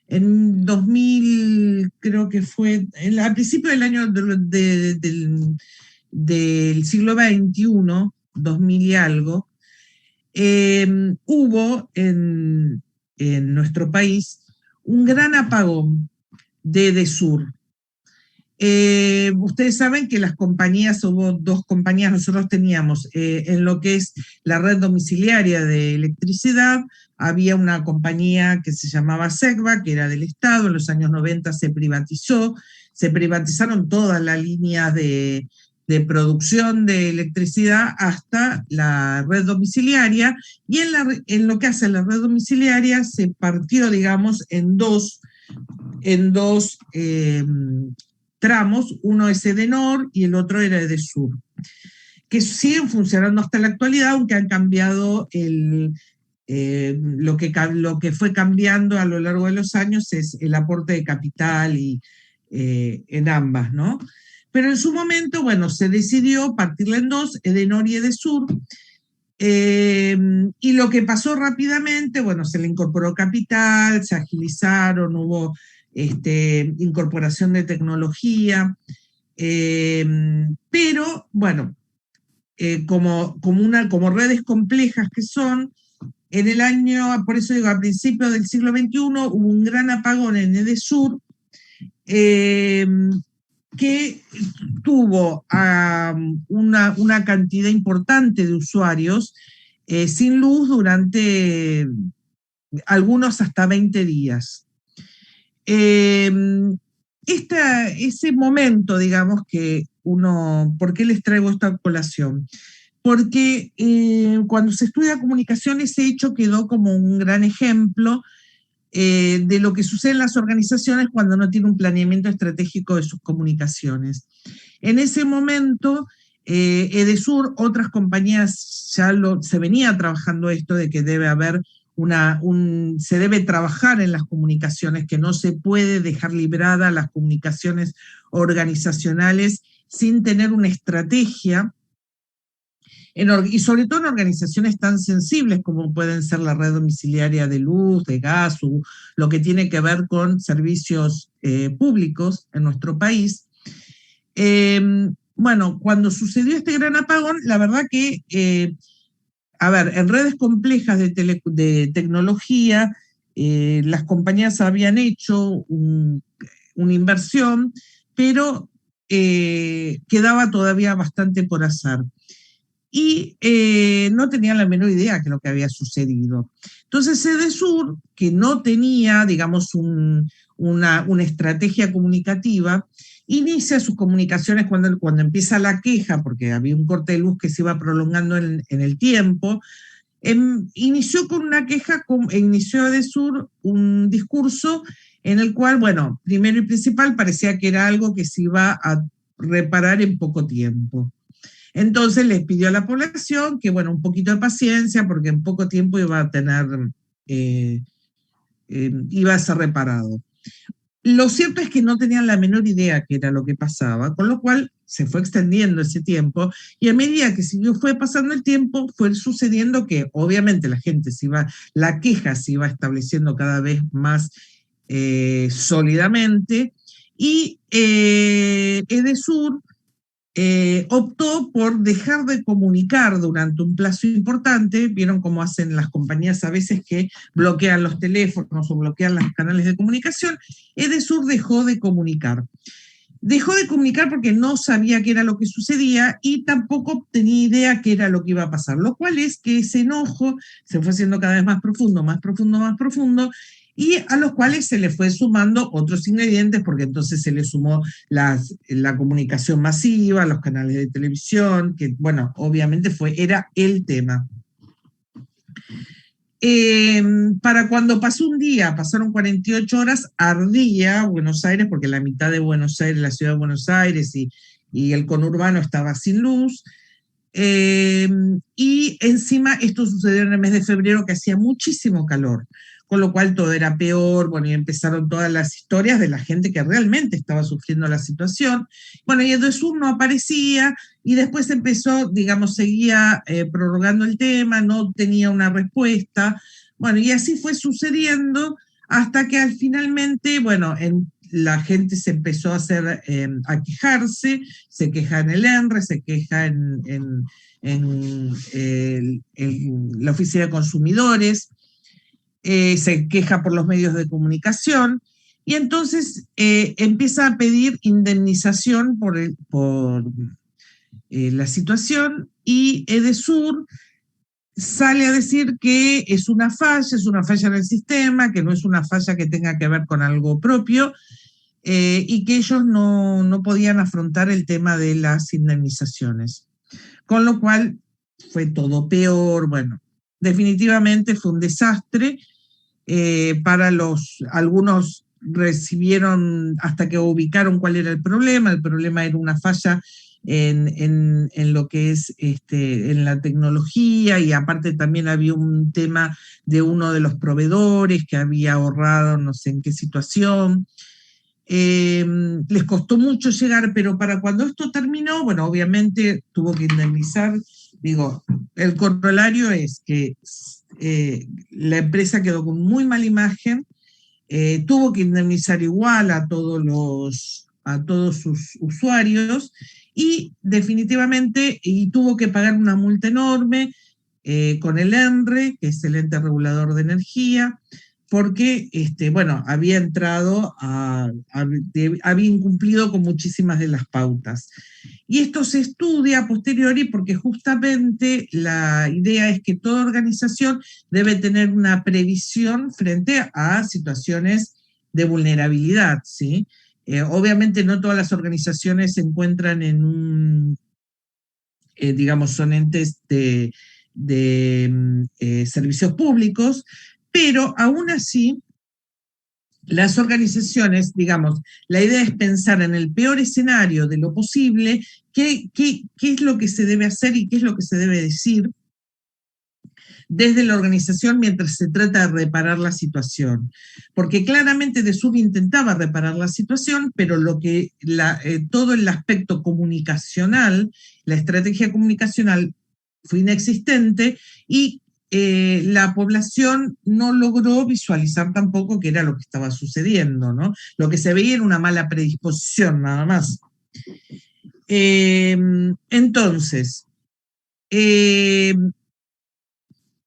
en 2000, creo que fue, al principio del año del siglo XXI, 2000 y algo, hubo en nuestro país un gran apagón de EDESUR. Ustedes saben que las compañías, hubo 2 compañías, nosotros teníamos en lo que es la red domiciliaria de electricidad, había una compañía que se llamaba SECBA, que era del Estado, en los años 90 se privatizaron todas las líneas de producción de electricidad hasta la red domiciliaria, y en lo que hace la red domiciliaria se partió, digamos, en dos tramos, uno es Edenor y el otro era Edesur, que siguen funcionando hasta la actualidad, aunque han cambiado lo que fue cambiando a lo largo de los años es el aporte de capital en ambas, ¿no? Pero en su momento, bueno, se decidió partirla en 2, Edenor y Edesur, y lo que pasó rápidamente, bueno, se le incorporó capital, se agilizaron, hubo incorporación de tecnología, pero bueno, como redes complejas que son, por eso digo, a principios del siglo XXI hubo un gran apagón en Edesur, que tuvo una cantidad importante de usuarios sin luz durante algunos hasta 20 días. ese momento, digamos, que ¿por qué les traigo esta colación? Porque cuando se estudia comunicación, ese hecho quedó como un gran ejemplo de lo que sucede en las organizaciones cuando no tiene un planeamiento estratégico de sus comunicaciones. En ese momento, Edesur, otras compañías se venía trabajando esto de que debe haber se debe trabajar en las comunicaciones, que no se puede dejar librada las comunicaciones organizacionales sin tener una estrategia, y sobre todo en organizaciones tan sensibles como pueden ser la red domiciliaria de luz, de gas, o lo que tiene que ver con servicios públicos en nuestro país. Bueno, cuando sucedió este gran apagón, la verdad que, en redes complejas de tecnología, las compañías habían hecho una inversión, pero quedaba todavía bastante por hacer. Y no tenían la menor idea de lo que había sucedido. Entonces Edesur, que no tenía, digamos, una estrategia comunicativa, inicia sus comunicaciones cuando empieza la queja, porque había un corte de luz que se iba prolongando en el tiempo. Inició con una queja, inició Edesur un discurso en el cual, bueno, primero y principal parecía que era algo que se iba a reparar en poco tiempo. Entonces les pidió a la población que, bueno, un poquito de paciencia, porque en poco tiempo iba a ser reparado. Lo cierto es que no tenían la menor idea qué era lo que pasaba, con lo cual se fue extendiendo ese tiempo, y a medida que fue pasando el tiempo, fue sucediendo que obviamente la queja se iba estableciendo cada vez más sólidamente, y Edesur optó por dejar de comunicar durante un plazo importante. Vieron cómo hacen las compañías a veces, que bloquean los teléfonos o bloquean los canales de comunicación. Edesur dejó de comunicar. Dejó de comunicar porque no sabía qué era lo que sucedía y tampoco tenía idea qué era lo que iba a pasar, lo cual es que ese enojo se fue haciendo cada vez más profundo, más profundo, más profundo, y a los cuales se le fue sumando otros ingredientes, porque entonces se le sumó la comunicación masiva, los canales de televisión, que, bueno, obviamente era el tema. Para cuando pasó un día, pasaron 48 horas, ardía Buenos Aires, porque la mitad de Buenos Aires, la ciudad de Buenos Aires y el conurbano estaba sin luz. Y encima esto sucedió en el mes de febrero, que hacía muchísimo calor, con lo cual todo era peor. Bueno, y empezaron todas las historias de la gente que realmente estaba sufriendo la situación. Bueno, y Edesur no aparecía, y después empezó, digamos, seguía prorrogando el tema, no tenía una respuesta. Bueno, y así fue sucediendo hasta que finalmente, bueno, la gente se empezó a quejarse, se queja en el ENRE, se queja en la Oficina de Consumidores, se queja por los medios de comunicación, y entonces empieza a pedir indemnización por la situación, y Edesur sale a decir que es una falla en el sistema, que no es una falla que tenga que ver con algo propio, y que ellos no podían afrontar el tema de las indemnizaciones. Con lo cual fue todo peor. Bueno, definitivamente fue un desastre. Algunos recibieron hasta que ubicaron cuál era el problema. El problema era una falla en lo que es en la tecnología, y aparte también había un tema de uno de los proveedores que había ahorrado no sé en qué situación. Les costó mucho llegar, pero para cuando esto terminó, bueno, obviamente tuvo que indemnizar. Digo, el corolario es que la empresa quedó con muy mala imagen, tuvo que indemnizar igual a todos sus usuarios, y definitivamente tuvo que pagar una multa enorme con el ENRE, que es el ente regulador de energía, porque bueno, había incumplido con muchísimas de las pautas. Y esto se estudia a posteriori, porque justamente la idea es que toda organización debe tener una previsión frente a situaciones de vulnerabilidad, ¿sí? Obviamente no todas las organizaciones se encuentran en un, digamos, son entes de servicios públicos, pero aún así, las organizaciones, digamos, la idea es pensar en el peor escenario de lo posible, qué es lo que se debe hacer y qué es lo que se debe decir desde la organización mientras se trata de reparar la situación. Porque claramente DESUR intentaba reparar la situación, pero todo el aspecto comunicacional, la estrategia comunicacional fue inexistente y la población no logró visualizar tampoco qué era lo que estaba sucediendo, ¿no? Lo que se veía era una mala predisposición, nada más. Entonces,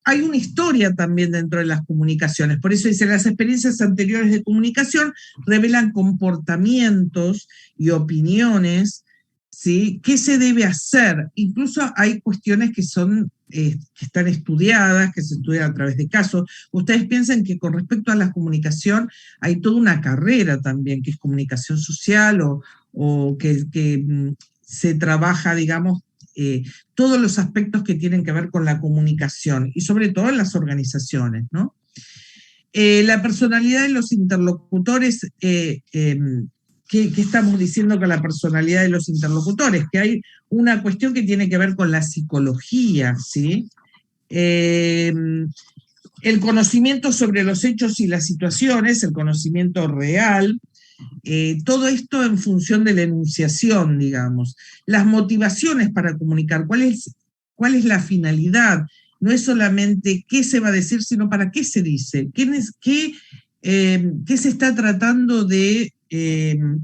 hay una historia también dentro de las comunicaciones, por eso dice, las experiencias anteriores de comunicación revelan comportamientos y opiniones, ¿sí? ¿Qué se debe hacer? Incluso hay cuestiones que están estudiadas, que se estudian a través de casos. Ustedes piensan que con respecto a la comunicación hay toda una carrera también, que es comunicación social o que se trabaja, digamos, todos los aspectos que tienen que ver con la comunicación y sobre todo en las organizaciones, ¿no? La personalidad de los interlocutores, ¿qué estamos diciendo con la personalidad de los interlocutores? Que hay una cuestión que tiene que ver con la psicología, ¿sí? El conocimiento sobre los hechos y las situaciones, el conocimiento real, todo esto en función de la enunciación, digamos. Las motivaciones para comunicar, ¿cuál es la finalidad? No es solamente qué se va a decir, sino para qué se dice, qué se está tratando de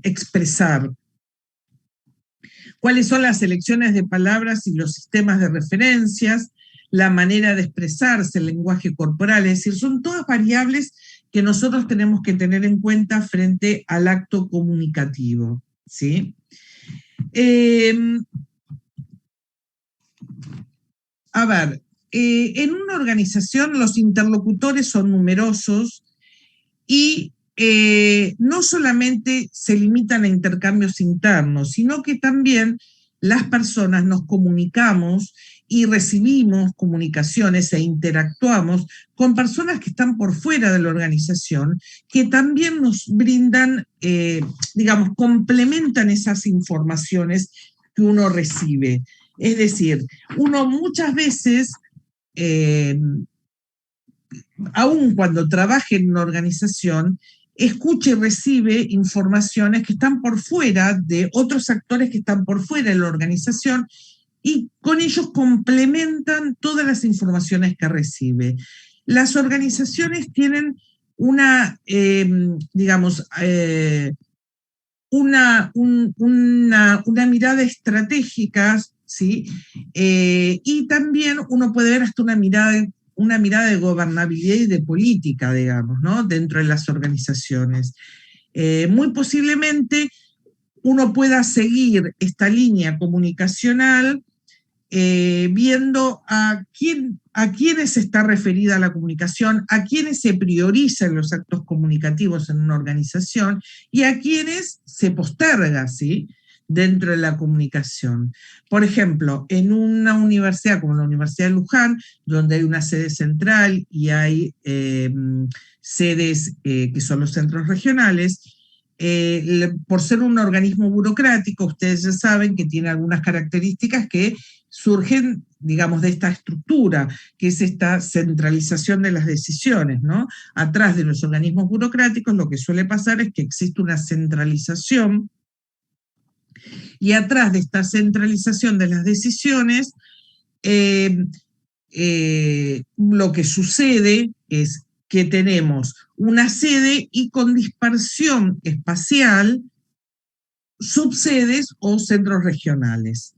expresar. ¿Cuáles son las elecciones de palabras y los sistemas de referencias? La manera de expresarse, el lenguaje corporal, es decir, son todas variables que nosotros tenemos que tener en cuenta frente al acto comunicativo, ¿sí? A ver, en una organización los interlocutores son numerosos y no solamente se limitan a intercambios internos, sino que también las personas nos comunicamos y recibimos comunicaciones e interactuamos con personas que están por fuera de la organización, que también nos brindan, digamos, complementan esas informaciones que uno recibe. Es decir, uno muchas veces, aun cuando trabaje en una organización, escucha y recibe informaciones que están por fuera de otros actores que están por fuera de la organización y con ellos complementan todas las informaciones que recibe. Las organizaciones tienen una, digamos, una mirada estratégica, ¿sí? Y también uno puede ver hasta una mirada de gobernabilidad y de política, digamos, ¿no? Dentro de las organizaciones. Muy posiblemente uno pueda seguir esta línea comunicacional viendo a quiénes está referida la comunicación, a quiénes se priorizan los actos comunicativos en una organización y a quiénes se posterga, ¿sí?, dentro de la comunicación. Por ejemplo, en una universidad como la Universidad de Luján, donde hay una sede central y hay sedes que son los centros regionales, por ser un organismo burocrático, ustedes ya saben que tiene algunas características que surgen, digamos, de esta estructura, que es esta centralización de las decisiones, ¿no? Atrás de los organismos burocráticos lo que suele pasar es que existe una centralización y atrás de esta centralización de las decisiones lo que sucede es que tenemos una sede y con dispersión espacial subsedes o centros regionales.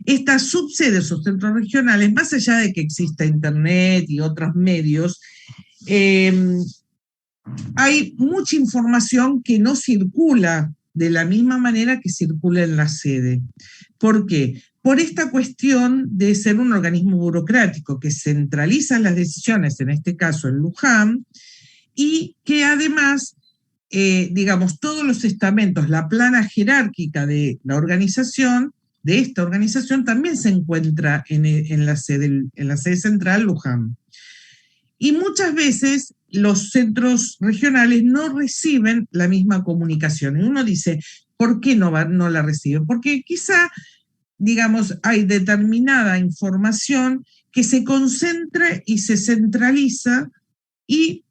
Estas subsedes o centros regionales, más allá de que exista Internet y otros medios, hay mucha información que no circula de la misma manera que circula en la sede. ¿Por qué? Por esta cuestión de ser un organismo burocrático que centraliza las decisiones, en este caso en Luján, y que además digamos, todos los estamentos, la plana jerárquica de la organización, de esta organización, también se encuentra en la sede central, Luján. Y muchas veces los centros regionales no reciben la misma comunicación. Y uno dice, ¿por qué no la reciben? Porque quizá, digamos, hay determinada información que se concentra y se centraliza y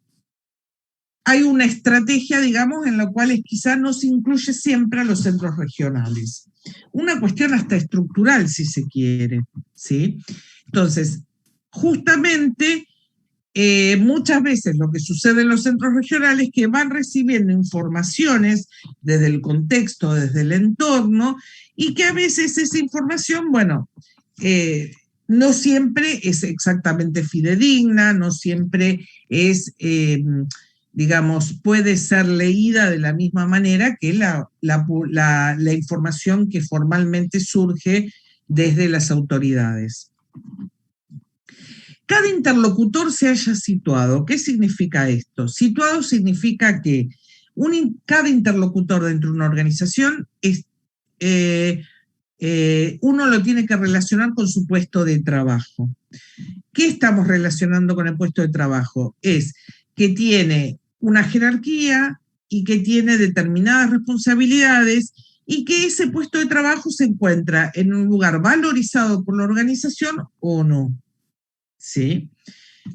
hay una estrategia, digamos, en la cual quizá no se incluye siempre a los centros regionales. Una cuestión hasta estructural, si se quiere, ¿sí? Entonces, justamente, muchas veces lo que sucede en los centros regionales es que van recibiendo informaciones desde el contexto, desde el entorno, y que a veces esa información, bueno, no siempre es exactamente fidedigna, no siempre es, digamos, puede ser leída de la misma manera que la información que formalmente surge desde las autoridades. Cada interlocutor se haya situado. ¿Qué significa esto? Situado significa que cada interlocutor dentro de una organización uno lo tiene que relacionar con su puesto de trabajo. ¿Qué estamos relacionando con el puesto de trabajo? Es que tiene una jerarquía y que tiene determinadas responsabilidades y que ese puesto de trabajo se encuentra en un lugar valorizado por la organización o no. ¿Sí?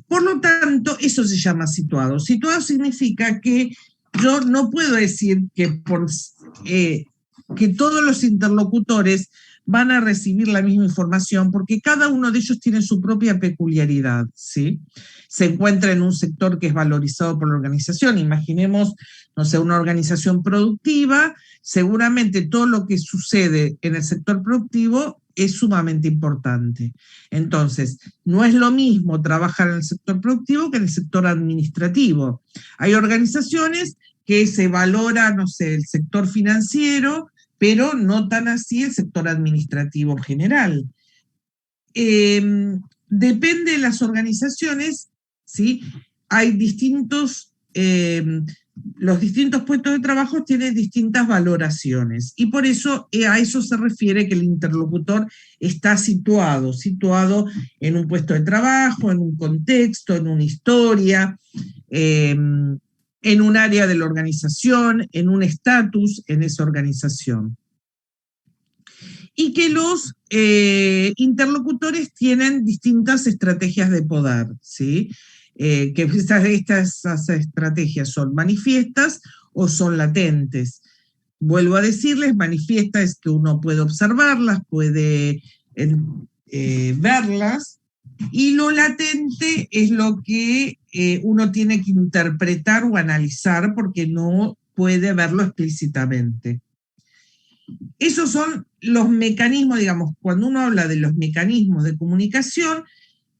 Por lo tanto, eso se llama situado. Situado significa que yo no puedo decir que todos los interlocutores van a recibir la misma información, porque cada uno de ellos tiene su propia peculiaridad, ¿sí? Se encuentra en un sector que es valorizado por la organización. Imaginemos, no sé, una organización productiva, seguramente todo lo que sucede en el sector productivo es sumamente importante. Entonces, no es lo mismo trabajar en el sector productivo que en el sector administrativo. Hay organizaciones que se valora, no sé, el sector financiero, pero no tan así el sector administrativo en general. Depende de las organizaciones, ¿sí? Hay los distintos puestos de trabajo tienen distintas valoraciones y por eso a eso se refiere que el interlocutor está situado en un puesto de trabajo, en un contexto, en una historia, en un área de la organización, en un estatus en esa organización. Y que los interlocutores tienen distintas estrategias de poder, ¿sí? Que estas estrategias son manifiestas o son latentes. Vuelvo a decirles, manifiesta es que uno puede observarlas, puede verlas, y lo latente es lo que uno tiene que interpretar o analizar porque no puede verlo explícitamente. Esos son los mecanismos, digamos, cuando uno habla de los mecanismos de comunicación,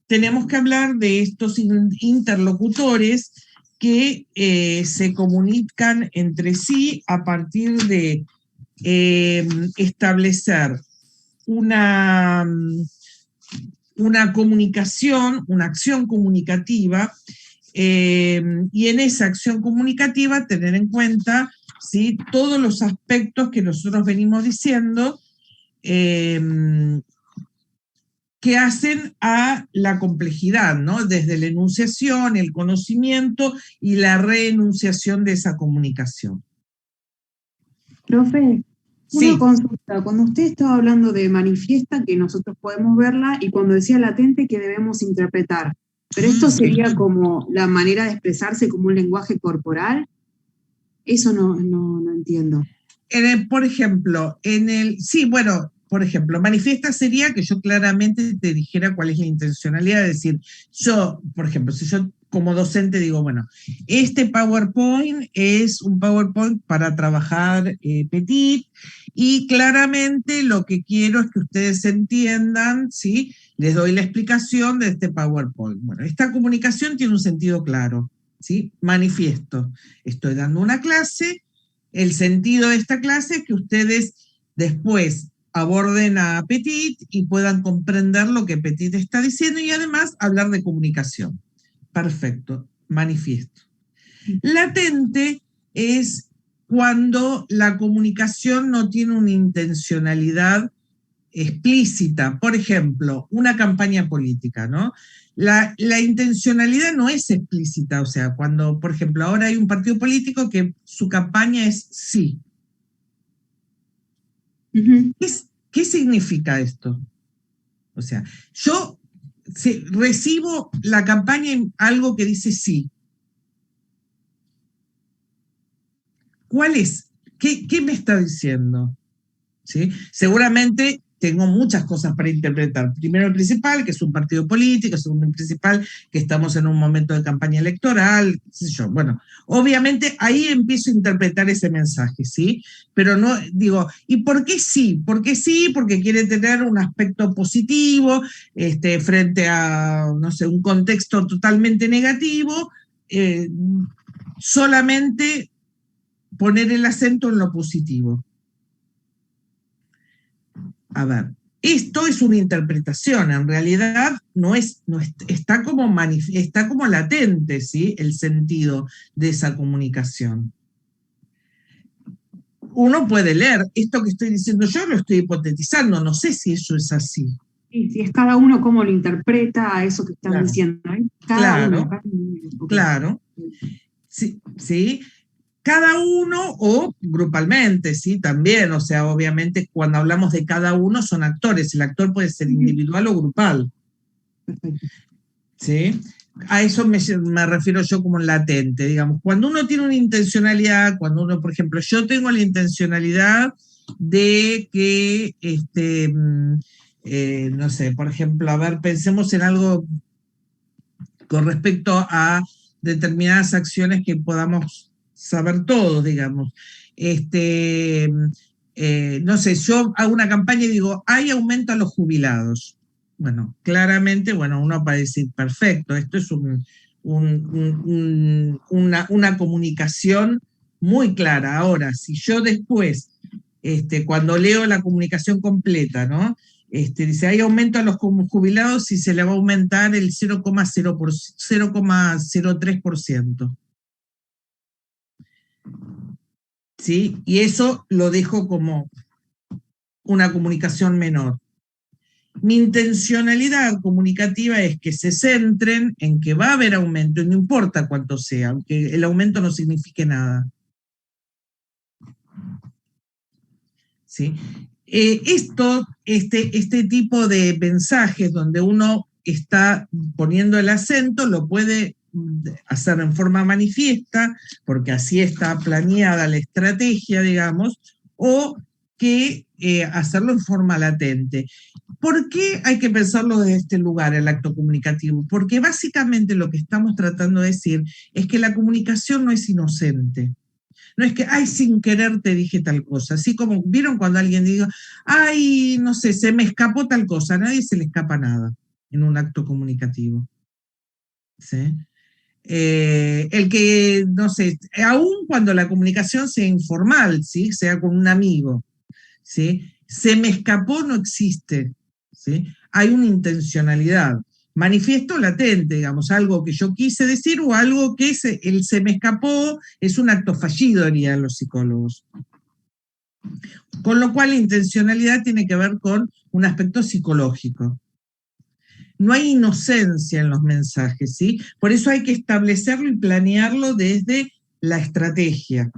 tenemos que hablar de estos interlocutores que se comunican entre sí a partir de establecer una comunicación, una acción comunicativa, y en esa acción comunicativa tener en cuenta, ¿sí?, todos los aspectos que nosotros venimos diciendo que hacen a la complejidad, ¿no? Desde la enunciación, el conocimiento y la reenunciación de esa comunicación. Profe, Sí. una consulta. Cuando usted estaba hablando de manifiesta, que nosotros podemos verla, y cuando decía latente, que debemos interpretar, pero esto sería como la manera de expresarse como un lenguaje corporal. Eso no entiendo. Por ejemplo, sí, bueno, por ejemplo, manifiesta sería que yo claramente te dijera cuál es la intencionalidad, de decir, yo, por ejemplo, si yo como docente digo, bueno, este PowerPoint es un PowerPoint para trabajar Petit, y claramente lo que quiero es que ustedes entiendan, ¿sí? Les doy la explicación de este PowerPoint. Bueno, esta comunicación tiene un sentido claro, ¿sí? Manifiesto. Estoy dando una clase, el sentido de esta clase es que ustedes después aborden a Petit y puedan comprender lo que Petit está diciendo y además hablar de comunicación. Perfecto, manifiesto. Latente es cuando la comunicación no tiene una intencionalidad explícita. Por ejemplo, una campaña política, ¿no? La intencionalidad no es explícita, o sea, cuando, por ejemplo, ahora hay un partido político que su campaña es sí. ¿Qué significa esto? O sea, yo recibo la campaña en algo que dice sí. ¿Cuál es? ¿Qué me está diciendo? ¿Sí? Seguramente tengo muchas cosas para interpretar. Primero el principal, que es un partido político. Segundo el principal, que estamos en un momento de campaña electoral, qué sé yo. Bueno, obviamente ahí empiezo a interpretar ese mensaje, ¿sí? Pero no, digo, ¿y por qué sí? ¿Por qué sí? Porque quiere tener un aspecto positivo, frente a, no sé, un contexto totalmente negativo, solamente poner el acento en lo positivo. A ver, esto es una interpretación, en realidad está como latente, ¿sí? El sentido de esa comunicación. Uno puede leer, esto que estoy diciendo yo lo estoy hipotetizando, no sé si eso es así. Sí, si es cada uno cómo lo interpreta a eso que están diciendo, ¿eh? Claro. Sí. Cada uno o grupalmente, ¿sí? También, o sea, obviamente cuando hablamos de cada uno son actores, el actor puede ser individual o grupal. Perfecto. ¿Sí? A eso me refiero yo como latente, digamos. Cuando uno tiene una intencionalidad, cuando uno, por ejemplo, yo tengo la intencionalidad de que, no sé, por ejemplo, a ver, pensemos en algo con respecto a determinadas acciones que podamos saber todos, digamos. No sé, yo hago una campaña y digo, hay aumento a los jubilados. Bueno, claramente, uno va a decir, perfecto, esto es una comunicación muy clara. Ahora, si yo después, cuando leo la comunicación completa, ¿no? Dice, hay aumento a los jubilados y se le va a aumentar el 0,03%. ¿Sí? Y eso lo dejo como una comunicación menor. Mi intencionalidad comunicativa es que se centren en que va a haber aumento, y no importa cuánto sea, aunque el aumento no signifique nada. ¿Sí? Este tipo de mensajes donde uno está poniendo el acento lo puede hacer en forma manifiesta, porque así está planeada la estrategia, digamos, o que hacerlo en forma latente. ¿Por qué hay que pensarlo desde este lugar, el acto comunicativo? Porque básicamente lo que estamos tratando de decir es que la comunicación no es inocente. No es que, ay, sin querer te dije tal cosa. Así como, ¿vieron cuando alguien diga, ay, no sé, se me escapó tal cosa? A nadie se le escapa nada en un acto comunicativo. ¿Sí? El que, no sé, aún cuando la comunicación sea informal, ¿sí? Sea con un amigo, ¿sí? Se me escapó no existe, ¿sí? Hay una intencionalidad. Manifiesto latente, digamos, algo que yo quise decir o algo que se me escapó, es un acto fallido, dirían los psicólogos. Con lo cual la intencionalidad tiene que ver con un aspecto psicológico. No hay inocencia en los mensajes, ¿sí? Por eso hay que establecerlo y planearlo desde la estrategia.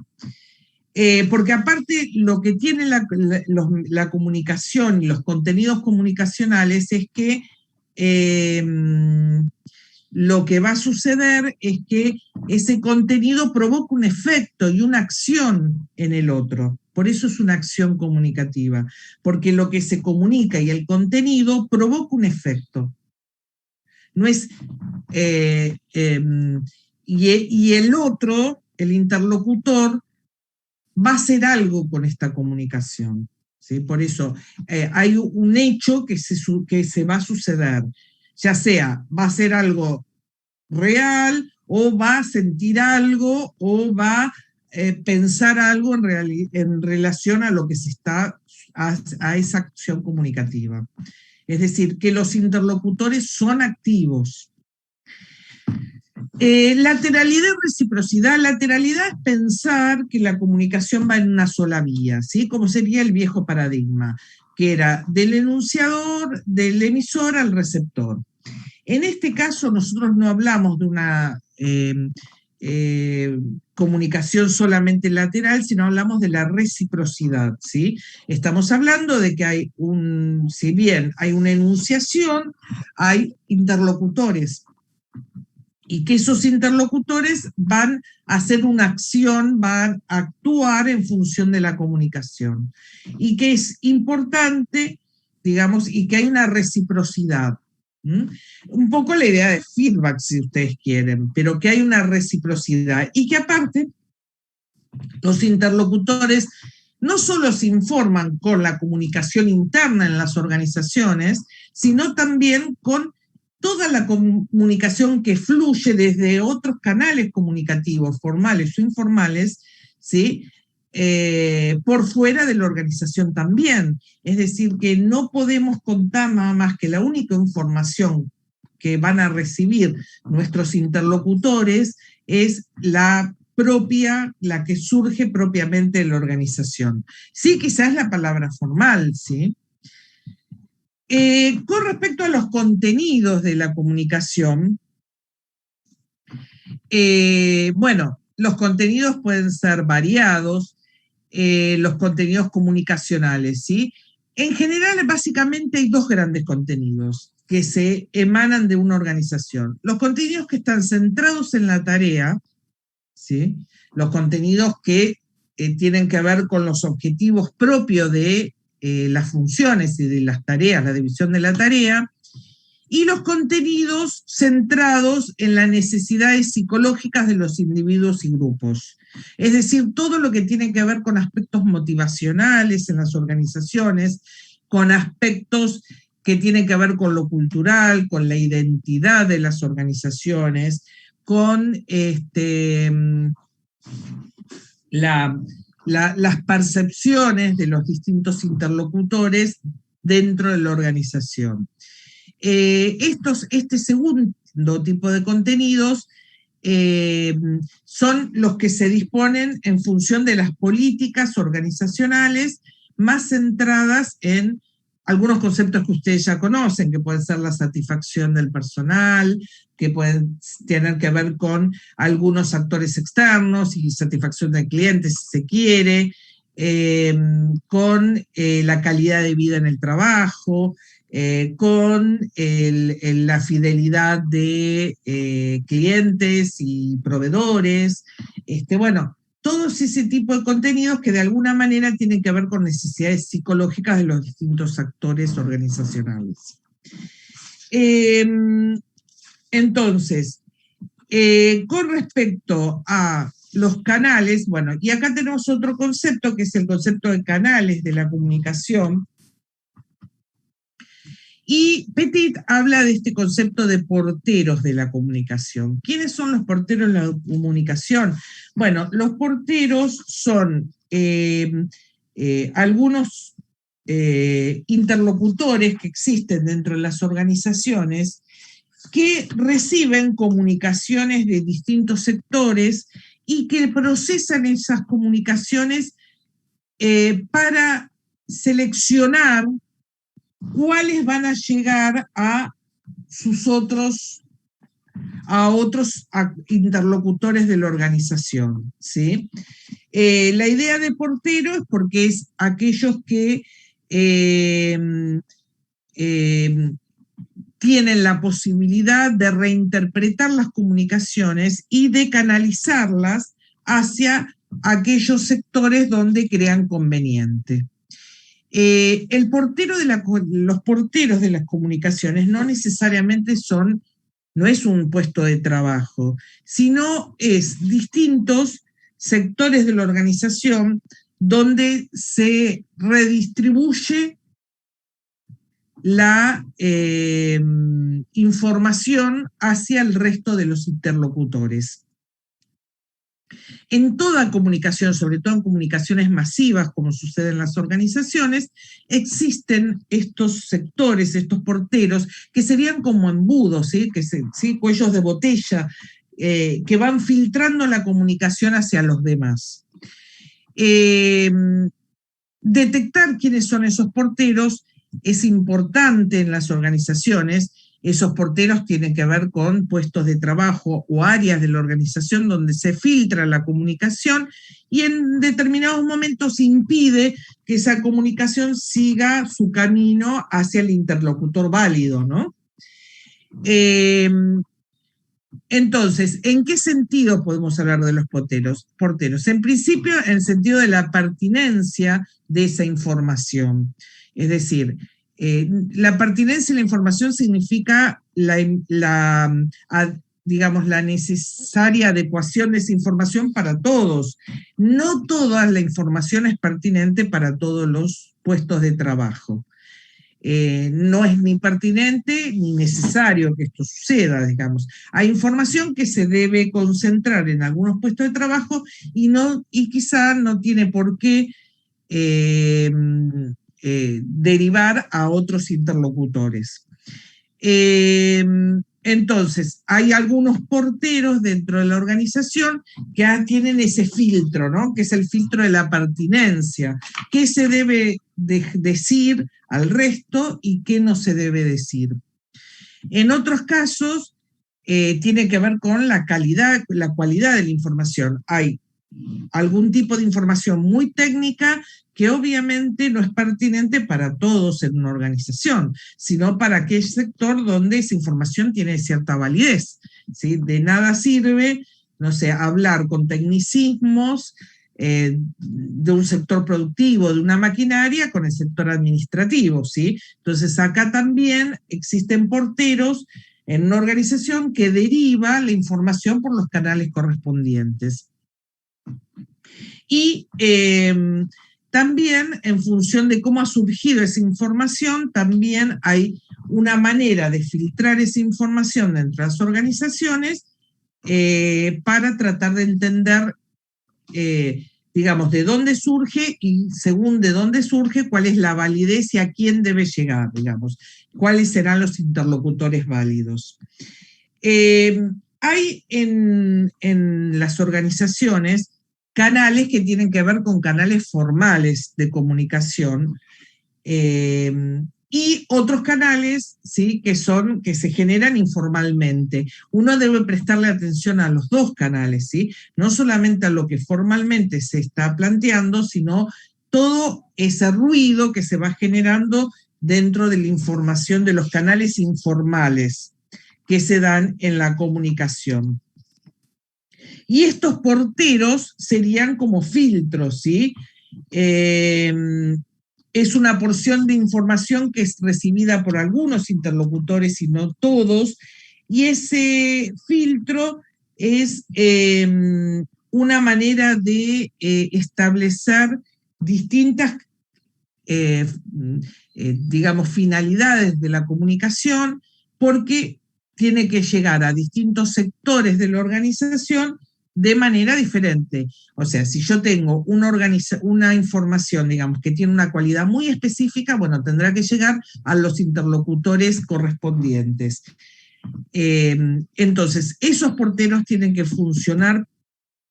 Porque aparte lo que tiene la comunicación y los contenidos comunicacionales es que lo que va a suceder es que ese contenido provoca un efecto y una acción en el otro. Por eso es una acción comunicativa, porque lo que se comunica y el contenido provoca un efecto. No es... y el otro, el interlocutor, va a hacer algo con esta comunicación. ¿Sí? Por eso hay un hecho que se va a suceder, ya sea va a ser algo real o va a sentir algo o va a pensar algo en relación a lo que se está, a esa acción comunicativa. Es decir, que los interlocutores son activos. Lateralidad y reciprocidad. Lateralidad es pensar que la comunicación va en una sola vía, ¿sí? Como sería el viejo paradigma, que era del enunciador, del emisor al receptor. En este caso nosotros no hablamos de una comunicación solamente lateral, sino hablamos de la reciprocidad, ¿sí? Estamos hablando de que si bien hay una enunciación, hay interlocutores, y que esos interlocutores van a hacer una acción, van a actuar en función de la comunicación. Y que es importante, digamos, y que hay una reciprocidad. Un poco la idea de feedback, si ustedes quieren, pero que hay una reciprocidad. Y que aparte, los interlocutores no solo se informan con la comunicación interna en las organizaciones, sino también con toda la comunicación que fluye desde otros canales comunicativos, formales o informales, ¿sí? Por fuera de la organización también. Es decir, que no podemos contar nada más que la única información que van a recibir nuestros interlocutores es la propia, la que surge propiamente de la organización. Sí, quizás la palabra formal, ¿sí? Con respecto a los contenidos de la comunicación, bueno, los contenidos pueden ser variados, los contenidos comunicacionales, ¿sí? En general, básicamente hay dos grandes contenidos que se emanan de una organización. Los contenidos que están centrados en la tarea, ¿sí? Los contenidos que tienen que ver con los objetivos propios de las funciones y de las tareas, la división de la tarea, y los contenidos centrados en las necesidades psicológicas de los individuos y grupos. Es decir, todo lo que tiene que ver con aspectos motivacionales en las organizaciones, con aspectos que tienen que ver con lo cultural, con la identidad de las organizaciones, con las percepciones de los distintos interlocutores dentro de la organización. Este segundo tipo de contenidos son los que se disponen en función de las políticas organizacionales más centradas en algunos conceptos que ustedes ya conocen, que pueden ser la satisfacción del personal, que pueden tener que ver con algunos actores externos y satisfacción del cliente, si se quiere, con la calidad de vida en el trabajo, con la fidelidad de clientes y proveedores, bueno, todo ese tipo de contenidos que de alguna manera tienen que ver con necesidades psicológicas de los distintos actores organizacionales. Entonces, con respecto a los canales, bueno, y acá tenemos otro concepto que es el concepto de canales de la comunicación. Y Petit habla de este concepto de porteros de la comunicación. ¿Quiénes son los porteros de la comunicación? Bueno, los porteros son algunos interlocutores que existen dentro de las organizaciones que reciben comunicaciones de distintos sectores y que procesan esas comunicaciones para seleccionar cuáles van a llegar a otros interlocutores de la organización, ¿sí? La idea de portero es porque es aquellos que tienen la posibilidad de reinterpretar las comunicaciones y de canalizarlas hacia aquellos sectores donde crean conveniente. Los porteros de las comunicaciones no necesariamente no es un puesto de trabajo, sino es distintos sectores de la organización donde se redistribuye la información hacia el resto de los interlocutores. En toda comunicación, sobre todo en comunicaciones masivas, como sucede en las organizaciones, existen estos sectores, estos porteros, que serían como embudos, ¿sí? Cuellos de botella, que van filtrando la comunicación hacia los demás. Detectar quiénes son esos porteros es importante en las organizaciones. Esos porteros tienen que ver con puestos de trabajo o áreas de la organización donde se filtra la comunicación y en determinados momentos impide que esa comunicación siga su camino hacia el interlocutor válido, ¿no? Entonces, ¿en qué sentido podemos hablar de los porteros? En principio, en el sentido de la pertinencia de esa información. Es decir, la pertinencia de la información significa digamos, la necesaria adecuación de esa información para todos. No toda la información es pertinente para todos los puestos de trabajo. No es ni pertinente ni necesario que esto suceda, digamos. Hay información que se debe concentrar en algunos puestos de trabajo y quizá no tiene por qué derivar a otros interlocutores. Entonces, hay algunos porteros dentro de la organización que tienen ese filtro, ¿no? Que es el filtro de la pertinencia. ¿Qué se debe decir al resto y qué no se debe decir? En otros casos, tiene que ver con la calidad, la cualidad de la información. Hay algún tipo de información muy técnica que obviamente no es pertinente para todos en una organización, sino para aquel sector donde esa información tiene cierta validez, ¿sí? De nada sirve, no sé, hablar con tecnicismos de un sector productivo, de una maquinaria, con el sector administrativo, ¿sí? Entonces acá también existen porteros en una organización que deriva la información por los canales correspondientes. Y también, en función de cómo ha surgido esa información, también hay una manera de filtrar esa información dentro de las organizaciones para tratar de entender, digamos, de dónde surge y según de dónde surge, cuál es la validez y a quién debe llegar, digamos, cuáles serán los interlocutores válidos. Hay en las organizaciones canales que tienen que ver con canales formales de comunicación y otros canales, ¿sí? que se generan informalmente. Uno debe prestarle atención a los dos canales, ¿sí? No solamente a lo que formalmente se está planteando, sino todo ese ruido que se va generando dentro de la información de los canales informales que se dan en la comunicación. Y estos porteros serían como filtros, ¿sí? Es una porción de información que es recibida por algunos interlocutores y no todos, y ese filtro es una manera de establecer distintas, digamos, finalidades de la comunicación, porque tiene que llegar a distintos sectores de la organización de manera diferente. O sea, si yo tengo una información, digamos, que tiene una cualidad muy específica, bueno, tendrá que llegar a los interlocutores correspondientes. Entonces, esos porteros tienen que funcionar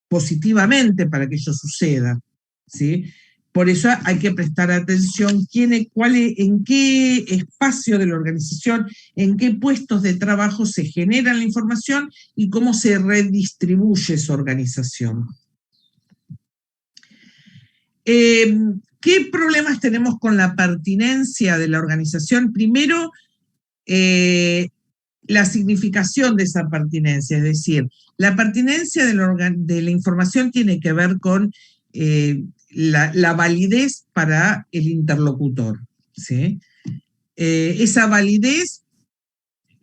positivamente para que eso suceda, ¿sí? Por eso hay que prestar atención en qué espacio de la organización, en qué puestos de trabajo se genera la información y cómo se redistribuye esa organización. ¿Qué problemas tenemos con la pertinencia de la organización? Primero, la significación de esa pertinencia, es decir, la pertinencia de la información tiene que ver con la validez para el interlocutor, ¿sí? Esa validez,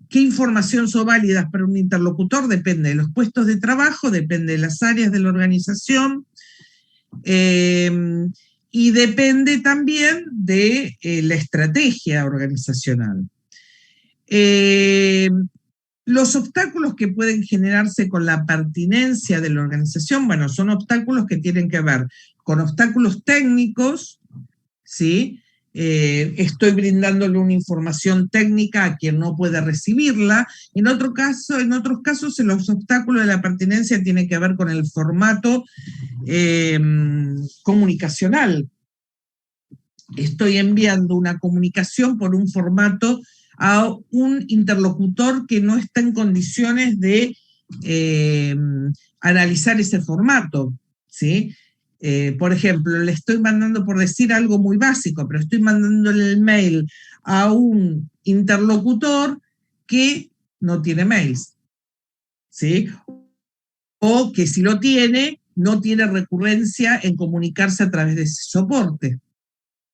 ¿qué información son válidas para un interlocutor? Depende de los puestos de trabajo, depende de las áreas de la organización, y depende también de la estrategia organizacional. Los obstáculos que pueden generarse con la pertinencia de la organización, bueno, son obstáculos que tienen que ver con obstáculos técnicos, ¿sí? estoy brindándole una información técnica a quien no puede recibirla. En otros casos, los obstáculos de la pertinencia tienen que ver con el formato comunicacional. Estoy enviando una comunicación por un formato a un interlocutor que no está en condiciones de analizar ese formato, ¿sí? Por ejemplo, le estoy mandando, por decir algo muy básico, pero estoy mandándole el mail a un interlocutor que no tiene mails, ¿sí? O que si lo tiene, no tiene recurrencia en comunicarse a través de ese soporte.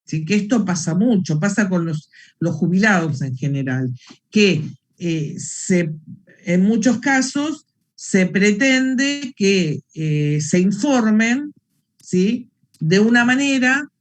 ¿Sí? Que esto pasa mucho, pasa con los jubilados en general, que en muchos casos se pretende que se informen, ¿sí? De una manera,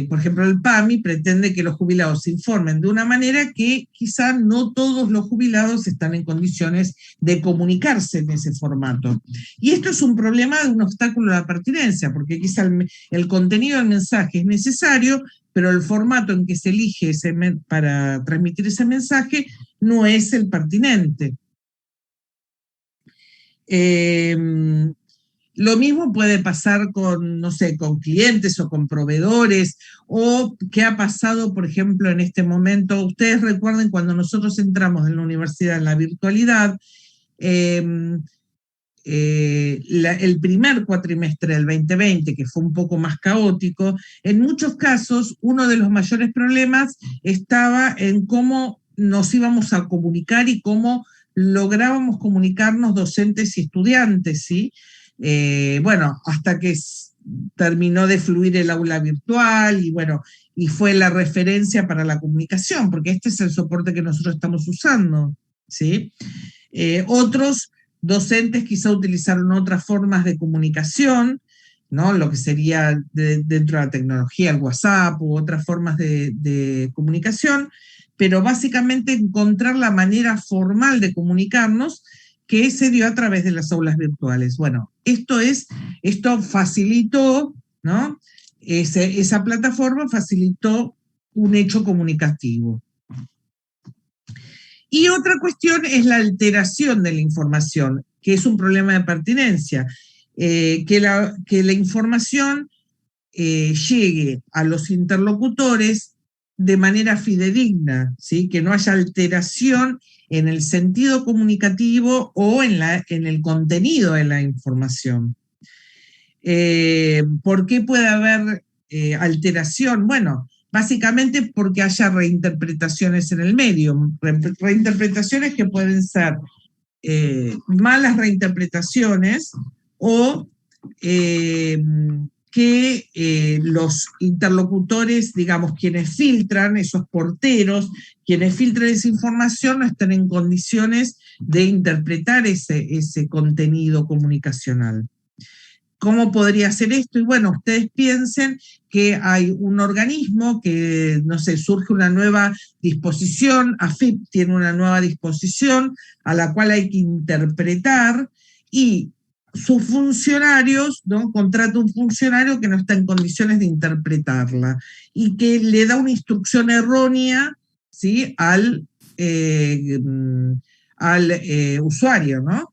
por ejemplo el PAMI pretende que los jubilados se informen de una manera que quizá no todos los jubilados están en condiciones de comunicarse en ese formato. Y esto es un problema de un obstáculo a la pertinencia, porque quizá el contenido del mensaje es necesario, pero el formato en que se elige para transmitir ese mensaje no es el pertinente. Lo mismo puede pasar con, no sé, con clientes o con proveedores, o qué ha pasado, por ejemplo, en este momento. Ustedes recuerden cuando nosotros entramos en la universidad en la virtualidad, el primer cuatrimestre del 2020, que fue un poco más caótico, en muchos casos uno de los mayores problemas estaba en cómo nos íbamos a comunicar y cómo lográbamos comunicarnos docentes y estudiantes, ¿sí? Bueno, hasta que terminó de fluir el aula virtual y bueno, y fue la referencia para la comunicación, porque este es el soporte que nosotros estamos usando, ¿sí? Otros docentes quizá utilizaron otras formas de comunicación, ¿no? Lo que sería dentro de la tecnología, el WhatsApp u otras formas de comunicación, pero básicamente encontrar la manera formal de comunicarnos que se dio a través de las aulas virtuales. Bueno, esto facilitó, ¿no? Esa plataforma facilitó un hecho comunicativo. Y otra cuestión es la alteración de la información, que es un problema de pertinencia, que la información llegue a los interlocutores de manera fidedigna, ¿sí? Que no haya alteración en el sentido comunicativo o en el contenido de la información. ¿Por qué puede haber alteración? Bueno, básicamente porque haya reinterpretaciones en el medio, reinterpretaciones que pueden ser malas reinterpretaciones o que los interlocutores, digamos, quienes filtran, esos porteros, quienes filtran esa información no están en condiciones de interpretar ese contenido comunicacional. ¿Cómo podría ser esto? Y bueno, ustedes piensen que hay un organismo que, no sé, surge una nueva disposición, AFIP tiene una nueva disposición a la cual hay que interpretar y sus funcionarios, ¿no? Contrata un funcionario que no está en condiciones de interpretarla y que le da una instrucción errónea, ¿sí? al usuario, ¿no?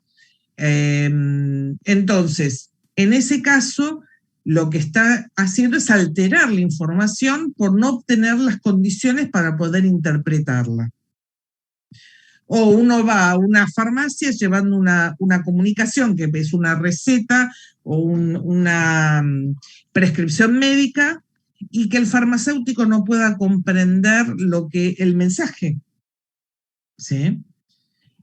Entonces, en ese caso, lo que está haciendo es alterar la información por no obtener las condiciones para poder interpretarla. O uno va a una farmacia llevando una comunicación que es una receta o una prescripción médica y que el farmacéutico no pueda comprender el mensaje, ¿sí?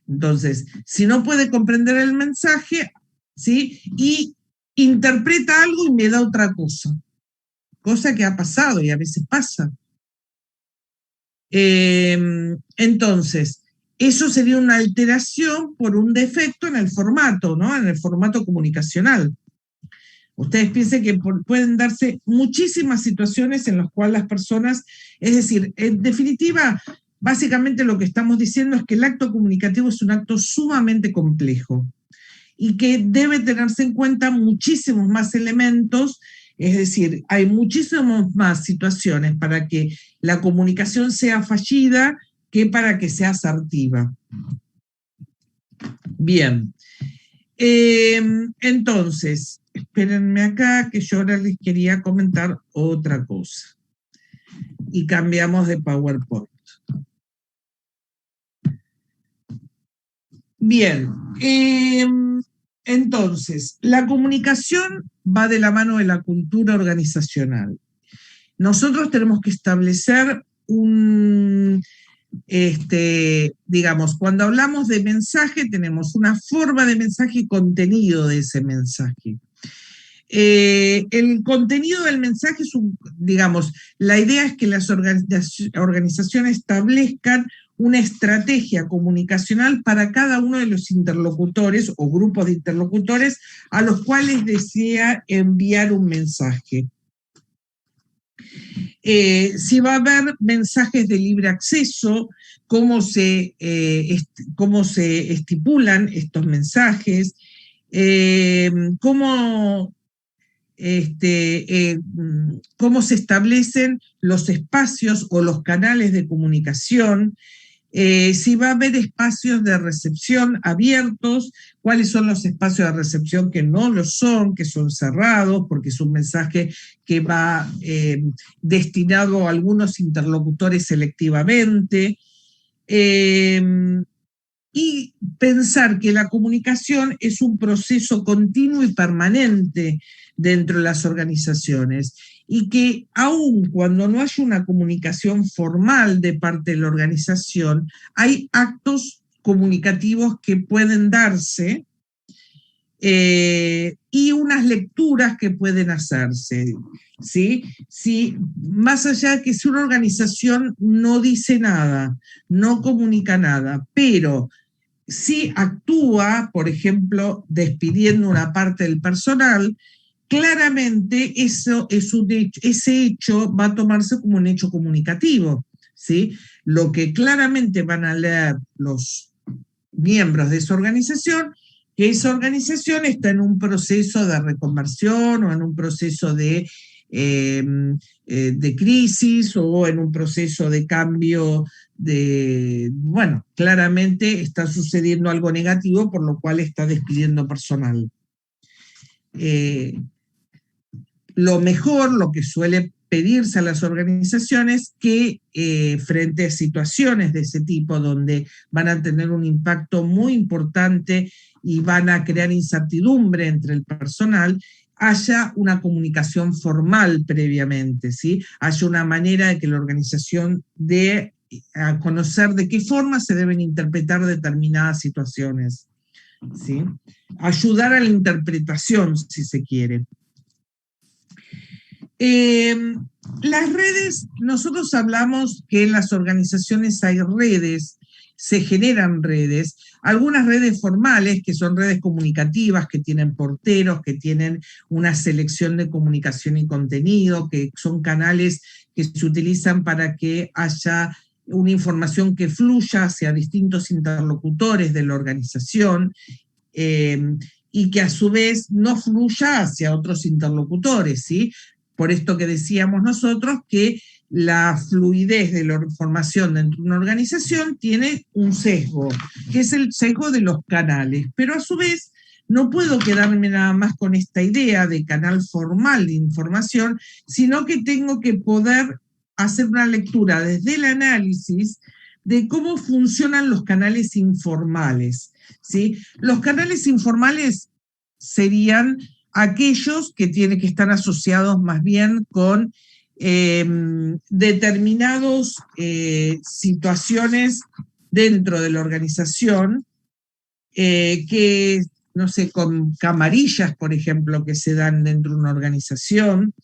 Entonces, si no puede comprender el mensaje, ¿sí? Y interpreta algo y me da otra cosa que ha pasado y a veces pasa. Entonces, eso sería una alteración por un defecto en el formato, ¿no? En el formato comunicacional. Ustedes piensen que pueden darse muchísimas situaciones en las cuales las personas, es decir, en definitiva, básicamente lo que estamos diciendo es que el acto comunicativo es un acto sumamente complejo y que debe tenerse en cuenta muchísimos más elementos Es decir, hay muchísimas más situaciones para que la comunicación sea fallida que para que sea asertiva. Bien. Entonces, espérenme acá que yo ahora les quería comentar otra cosa. Y cambiamos de PowerPoint. Bien, entonces, la comunicación va de la mano de la cultura organizacional. Nosotros tenemos que establecer digamos, cuando hablamos de mensaje, tenemos una forma de mensaje y contenido de ese mensaje. El contenido del mensaje es digamos, la idea es que las organizaciones establezcan una estrategia comunicacional para cada uno de los interlocutores o grupos de interlocutores a los cuales desea enviar un mensaje. Si va a haber mensajes de libre acceso, cómo se estipulan estos mensajes, cómo se establecen los espacios o los canales de comunicación, si va a haber espacios de recepción abiertos, cuáles son los espacios de recepción que no lo son, que son cerrados, porque es un mensaje que va destinado a algunos interlocutores selectivamente, y pensar que la comunicación es un proceso continuo y permanente dentro de las organizaciones y que aun cuando no haya una comunicación formal de parte de la organización, hay actos comunicativos que pueden darse y unas lecturas que pueden hacerse, ¿sí? Sí, más allá de que si una organización no dice nada, no comunica nada, pero si actúa, por ejemplo, despidiendo una parte del personal, claramente eso es ese hecho va a tomarse como un hecho comunicativo, ¿sí? Lo que claramente van a leer los miembros de esa organización, que esa organización está en un proceso de reconversión o en un proceso de crisis o en un proceso de cambio bueno, claramente está sucediendo algo negativo, por lo cual está despidiendo personal. Lo mejor, lo que suele pedirse a las organizaciones, que frente a situaciones de ese tipo, donde van a tener un impacto muy importante y van a crear incertidumbre entre el personal, haya una comunicación formal previamente, ¿sí? Haya una manera de que la organización dé a conocer de qué forma se deben interpretar determinadas situaciones, ¿sí? Ayudar a la interpretación, si se quiere. Las redes, nosotros hablamos que en las organizaciones hay redes, se generan redes, algunas redes formales, que son redes comunicativas, que tienen porteros, que tienen una selección de comunicación y contenido, que son canales que se utilizan para que haya una información que fluya hacia distintos interlocutores de la organización, y que a su vez no fluya hacia otros interlocutores, ¿sí? Por esto que decíamos nosotros, que la fluidez de la información dentro de una organización tiene un sesgo, que es el sesgo de los canales. Pero a su vez, no puedo quedarme nada más con esta idea de canal formal de información, sino que tengo que poder hacer una lectura desde el análisis de cómo funcionan los canales informales, ¿sí? Los canales informales serían aquellos que tienen que estar asociados más bien con determinadas situaciones dentro de la organización, que, no sé, con camarillas, por ejemplo, que se dan dentro de una organización,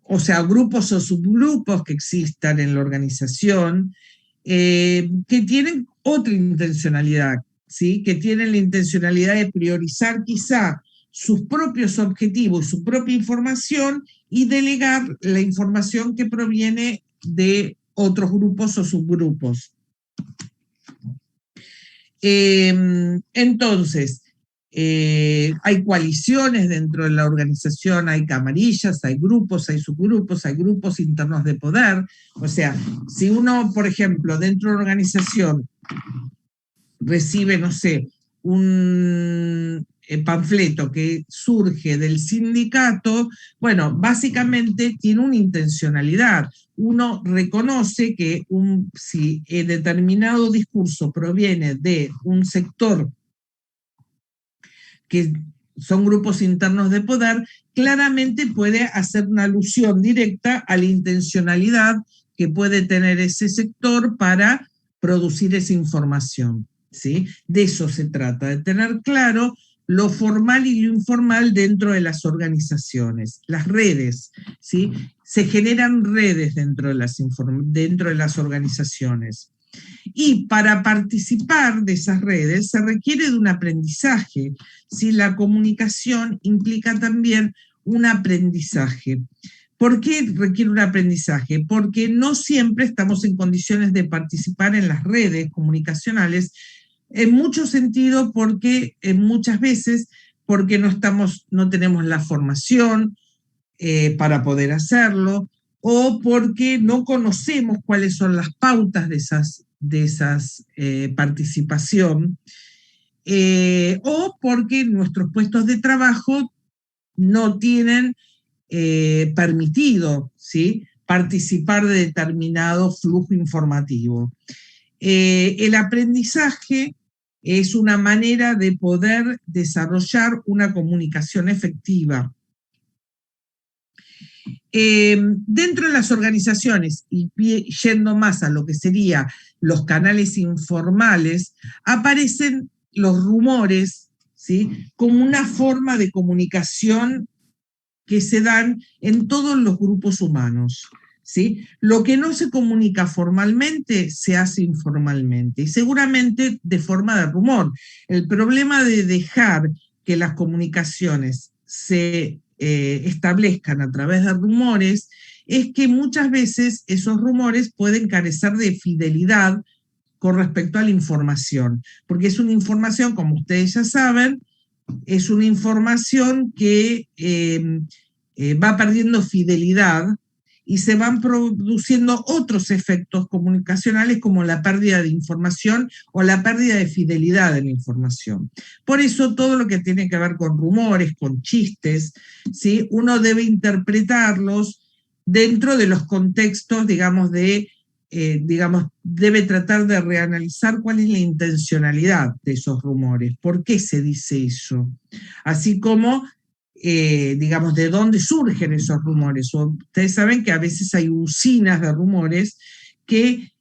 o sea, grupos o subgrupos que existan en la organización, que tienen otra intencionalidad, ¿sí? Que tienen la intencionalidad de priorizar quizá sus propios objetivos, su propia información y delegar la información que proviene de otros grupos o subgrupos. Entonces, hay coaliciones dentro de la organización, hay camarillas, hay grupos, hay subgrupos, hay grupos internos de poder. O sea, si uno, por ejemplo, dentro de una organización recibe, no sé, un panfleto que surge del sindicato, bueno, básicamente tiene una intencionalidad. Uno reconoce que si determinado discurso proviene de un sector que son grupos internos de poder, claramente puede hacer una alusión directa a la intencionalidad que puede tener ese sector para producir esa información, ¿sí? De eso se trata, de tener claro lo formal y lo informal dentro de las organizaciones, las redes, ¿sí? Se generan redes dentro de las organizaciones. Y para participar de esas redes se requiere de un aprendizaje. ¿Sí? La comunicación implica también un aprendizaje. ¿Por qué requiere un aprendizaje? Porque no siempre estamos en condiciones de participar en las redes comunicacionales, en mucho sentido porque muchas veces porque no tenemos la formación para poder hacerlo, o porque no conocemos cuáles son las pautas de esas participación, o porque nuestros puestos de trabajo no tienen permitido, ¿sí?, participar de determinado flujo informativo. El aprendizaje es una manera de poder desarrollar una comunicación efectiva. Dentro de las organizaciones, y yendo más a lo que serían los canales informales, aparecen los rumores, ¿sí?, como una forma de comunicación que se dan en todos los grupos humanos, ¿sí? Lo que no se comunica formalmente se hace informalmente, y seguramente de forma de rumor. El problema de dejar que las comunicaciones se establezcan a través de rumores es que muchas veces esos rumores pueden carecer de fidelidad con respecto a la información, porque es una información, como ustedes ya saben, es una información que va perdiendo fidelidad y se van produciendo otros efectos comunicacionales como la pérdida de información o la pérdida de fidelidad de la información. Por eso todo lo que tiene que ver con rumores, con chistes, ¿sí?, uno debe interpretarlos dentro de los contextos, digamos, debe tratar de reanalizar cuál es la intencionalidad de esos rumores, por qué se dice eso, así como digamos, de dónde surgen esos rumores. Ustedes saben que a veces hay usinas de rumores que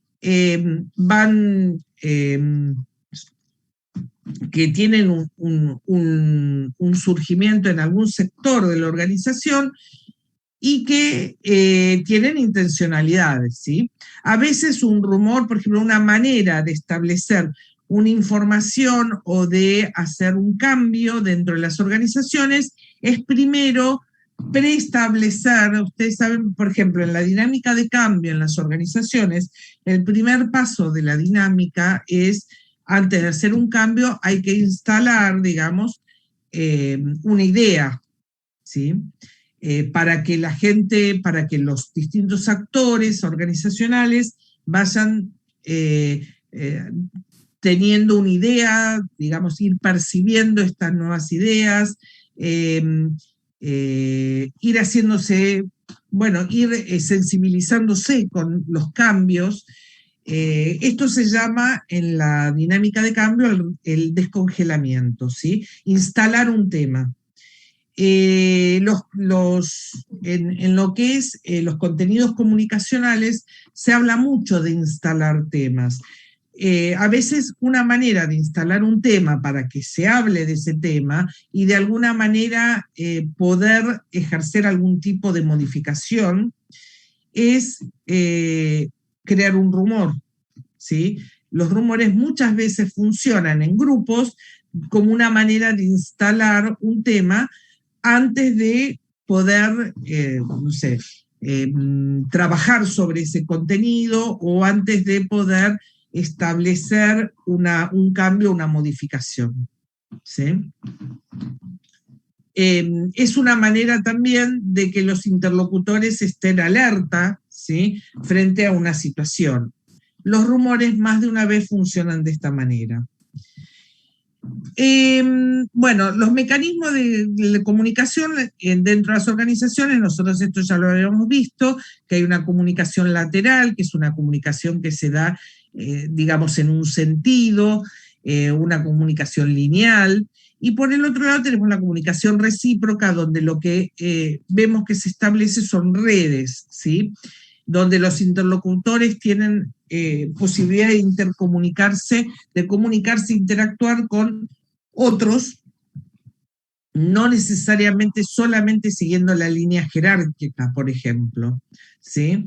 que tienen un surgimiento en algún sector de la organización y que tienen intencionalidades, ¿sí? A veces un rumor, por ejemplo, una manera de establecer una información o de hacer un cambio dentro de las organizaciones es primero preestablecer. Ustedes saben, por ejemplo, en la dinámica de cambio en las organizaciones, el primer paso de la dinámica es, antes de hacer un cambio, hay que instalar, digamos, una idea, ¿sí?, para que la gente, para que los distintos actores organizacionales vayan teniendo una idea, digamos, ir percibiendo estas nuevas ideas, ir haciéndose, bueno, ir sensibilizándose con los cambios. Esto se llama en la dinámica de cambio el descongelamiento, ¿sí? Instalar un tema. En lo que es los contenidos comunicacionales se habla mucho de instalar temas. A veces una manera de instalar un tema para que se hable de ese tema y de alguna manera poder ejercer algún tipo de modificación es crear un rumor, ¿sí? Los rumores muchas veces funcionan en grupos como una manera de instalar un tema antes de poder, no sé, trabajar sobre ese contenido o antes de poder establecer un cambio, una modificación. ¿sí? Es una manera también de que los interlocutores estén alerta, ¿sí?, frente a una situación. Los rumores más de una vez funcionan de esta manera. Bueno, los mecanismos de comunicación dentro de las organizaciones, nosotros esto ya lo habíamos visto, que hay una comunicación lateral, que es una comunicación que se da, digamos, en un sentido, una comunicación lineal, y por el otro lado tenemos la comunicación recíproca, donde lo que vemos que se establece son redes, ¿sí?, donde los interlocutores tienen posibilidad de intercomunicarse, de comunicarse, interactuar con otros, no necesariamente solamente siguiendo la línea jerárquica, por ejemplo, ¿sí?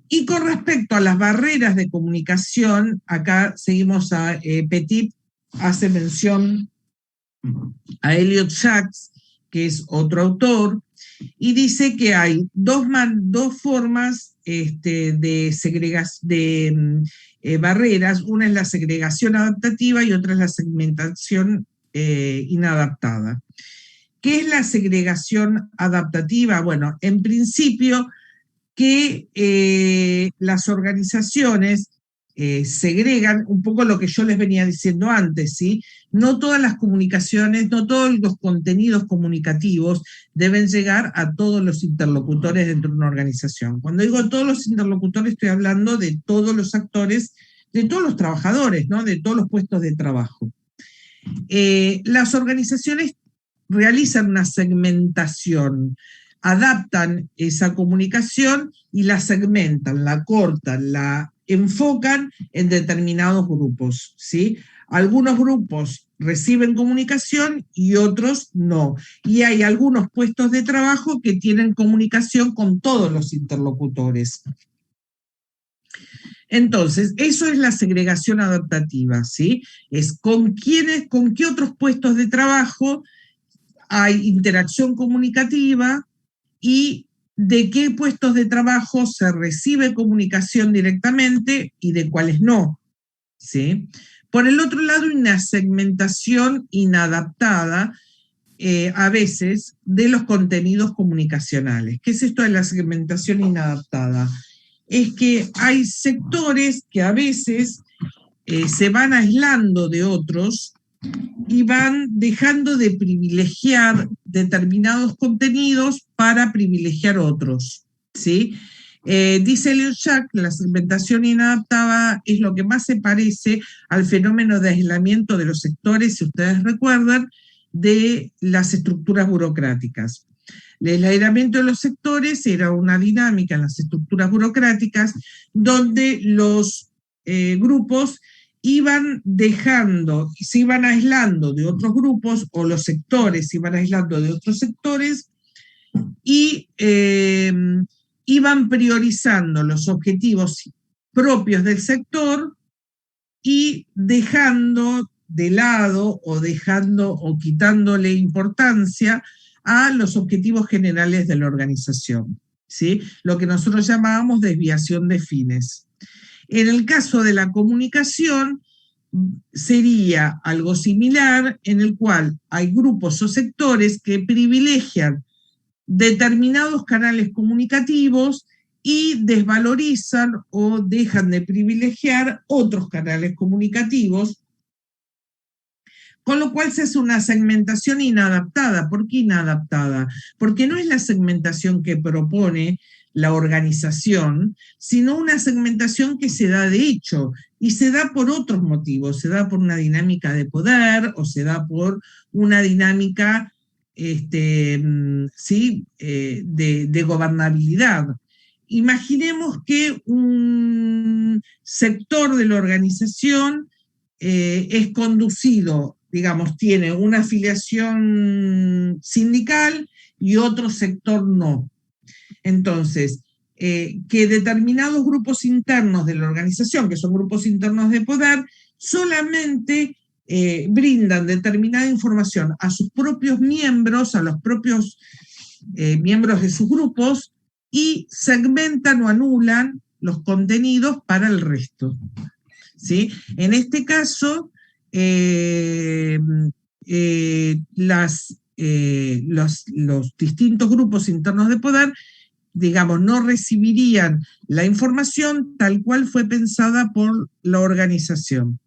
Y con respecto a las barreras de comunicación, acá seguimos a Petit, hace mención a Elliot Jacques, que es otro autor, y dice que hay dos formas de segregación, barreras. Una es la segregación adaptativa y otra es la segmentación inadaptada. ¿Qué es la segregación adaptativa? Bueno, en principio que las organizaciones segregan un poco lo que yo les venía diciendo antes, ¿sí? No todas las comunicaciones, no todos los contenidos comunicativos deben llegar a todos los interlocutores dentro de una organización. Cuando digo todos los interlocutores, estoy hablando de todos los actores, de todos los trabajadores, ¿no?, de todos los puestos de trabajo. Las organizaciones realizan una segmentación, adaptan esa comunicación y la segmentan, la cortan, la enfocan en determinados grupos, ¿sí? Algunos grupos reciben comunicación y otros no. Y hay algunos puestos de trabajo que tienen comunicación con todos los interlocutores. Entonces, eso es la segregación adaptativa, ¿sí? Es con qué otros puestos de trabajo hay interacción comunicativa y de qué puestos de trabajo se recibe comunicación directamente y de cuáles no, ¿sí? Por el otro lado, hay una segmentación inadaptada, a veces, de los contenidos comunicacionales. ¿Qué es esto de la segmentación inadaptada? Es que hay sectores que a veces se van aislando de otros y van dejando de privilegiar determinados contenidos para privilegiar otros, ¿sí? Dice Elliot Jacques, la segmentación inadaptada es lo que más se parece al fenómeno de aislamiento de los sectores, si ustedes recuerdan, de las estructuras burocráticas. El aislamiento de los sectores era una dinámica en las estructuras burocráticas donde los grupos iban dejando, se iban aislando de otros grupos, o los sectores se iban aislando de otros sectores, y iban priorizando los objetivos propios del sector y dejando de lado o quitándole importancia a los objetivos generales de la organización, ¿sí? Lo que nosotros llamábamos desviación de fines. En el caso de la comunicación, sería algo similar, en el cual hay grupos o sectores que privilegian determinados canales comunicativos y desvalorizan o dejan de privilegiar otros canales comunicativos, con lo cual se hace una segmentación inadaptada. ¿Por qué inadaptada? Porque no es la segmentación que propone la organización, sino una segmentación que se da de hecho, y se da por otros motivos, se da por una dinámica de poder, o se da por una dinámica de gobernabilidad. Imaginemos que un sector de la organización es conducido, digamos, tiene una afiliación sindical y otro sector no. Entonces, que determinados grupos internos de la organización, que son grupos internos de poder, solamente brindan determinada información a sus propios miembros, a los propios miembros de sus grupos, y segmentan o anulan los contenidos para el resto, ¿sí? En este caso, los distintos grupos internos de poder, digamos, no recibirían la información tal cual fue pensada por la organización.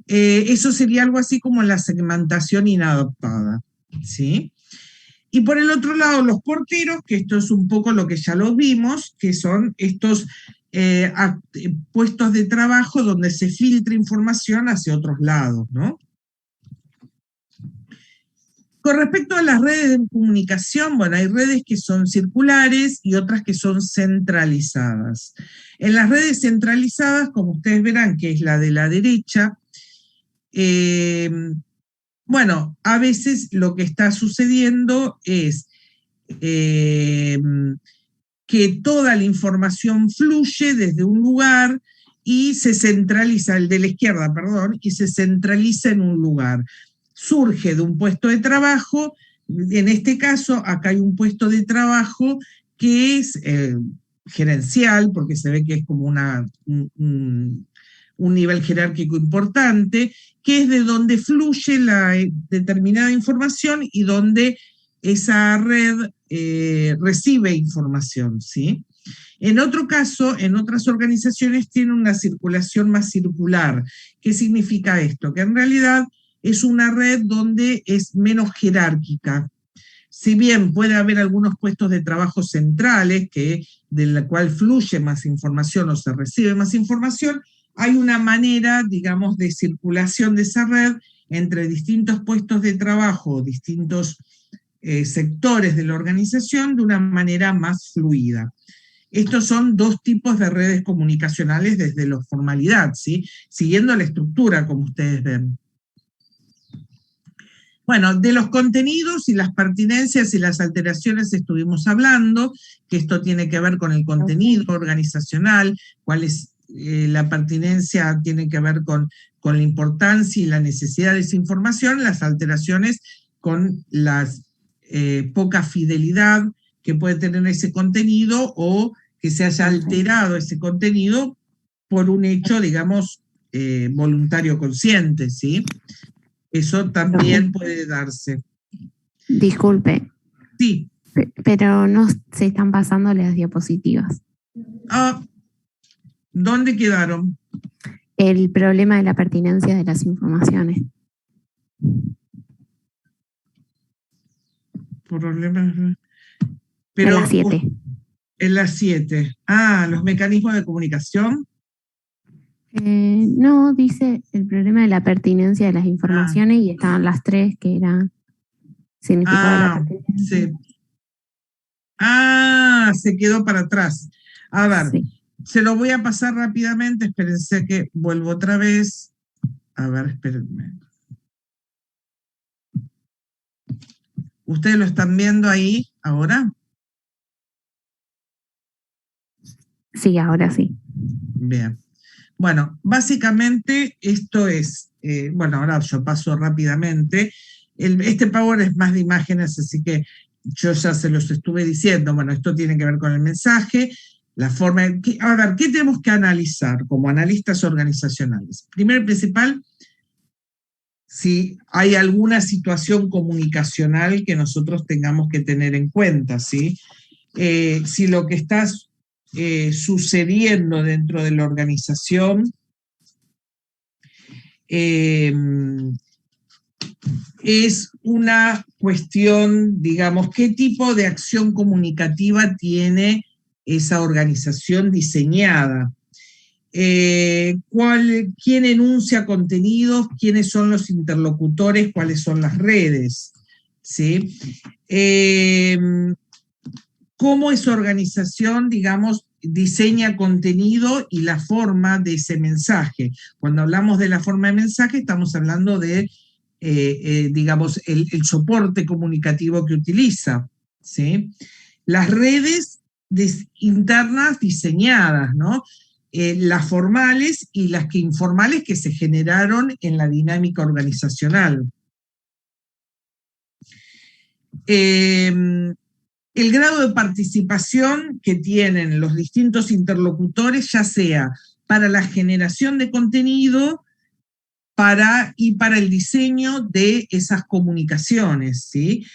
Eso sería algo así como la segmentación inadaptada, ¿sí? Y por el otro lado, los porteros, que esto es un poco lo que ya lo vimos, que son estos puestos de trabajo donde se filtra información hacia otros lados, ¿no? Con respecto a las redes de comunicación, bueno, hay redes que son circulares y otras que son centralizadas. En las redes centralizadas, como ustedes verán, que es la de la derecha, bueno, a veces lo que está sucediendo es que toda la información fluye desde un lugar y se centraliza, el de la izquierda, perdón, y se centraliza en un lugar. Surge de un puesto de trabajo, en este caso, acá hay un puesto de trabajo que es gerencial, porque se ve que es como un nivel jerárquico importante, que es de donde fluye la determinada información y donde esa red recibe información, ¿sí? En otro caso, en otras organizaciones tiene una circulación más circular. ¿Qué significa esto? Que en realidad es una red donde es menos jerárquica. Si bien puede haber algunos puestos de trabajo centrales de la cual fluye más información o se recibe más información, hay una manera, digamos, de circulación de esa red entre distintos puestos de trabajo, distintos sectores de la organización de una manera más fluida. Estos son dos tipos de redes comunicacionales desde la formalidad, ¿sí? Siguiendo la estructura, como ustedes ven. Bueno, de los contenidos y las pertinencias y las alteraciones estuvimos hablando, que esto tiene que ver con el contenido organizacional, cuál es la pertinencia, tiene que ver con la importancia y la necesidad de esa información, las alteraciones con la poca fidelidad que puede tener ese contenido o que se haya alterado ese contenido por un hecho, digamos, voluntario consciente, ¿sí? Eso también puede darse. Disculpe. Sí. Pero no se están pasando las diapositivas. Ah, ¿dónde quedaron? El problema de la pertinencia de las informaciones. Problemas. Pero, en la 7. En la 7. Ah, los mecanismos de comunicación. No, dice el problema de la pertinencia de las informaciones y estaban las 3 que era significado de la pertinencia. Sí. Se quedó para atrás. A ver, sí. Se lo voy a pasar rápidamente, espérense que vuelvo otra vez. A ver, espérenme. ¿Ustedes lo están viendo ahí ahora? Sí, ahora sí. Bien. Bueno, básicamente esto es, bueno, ahora yo paso rápidamente. Este Power es más de imágenes, así que yo ya se los estuve diciendo. Bueno, esto tiene que ver con el mensaje, la forma... A ver, ¿qué tenemos que analizar como analistas organizacionales? Primero y principal, si hay alguna situación comunicacional que nosotros tengamos que tener en cuenta, ¿sí? Si lo que está sucediendo dentro de la organización es una cuestión, digamos, ¿qué tipo de acción comunicativa tiene esa organización diseñada? ¿Quién enuncia contenidos? ¿Quiénes son los interlocutores? ¿Cuáles son las redes? ¿Sí? ¿Cómo esa organización, digamos, diseña contenido y la forma de ese mensaje? Cuando hablamos de la forma de mensaje, estamos hablando de, digamos, el soporte comunicativo que utiliza, ¿sí? Las redes internas diseñadas, ¿no? Las formales y las informales que se generaron en la dinámica organizacional. El grado de participación que tienen los distintos interlocutores, ya sea para la generación de contenido y para el diseño de esas comunicaciones, ¿sí?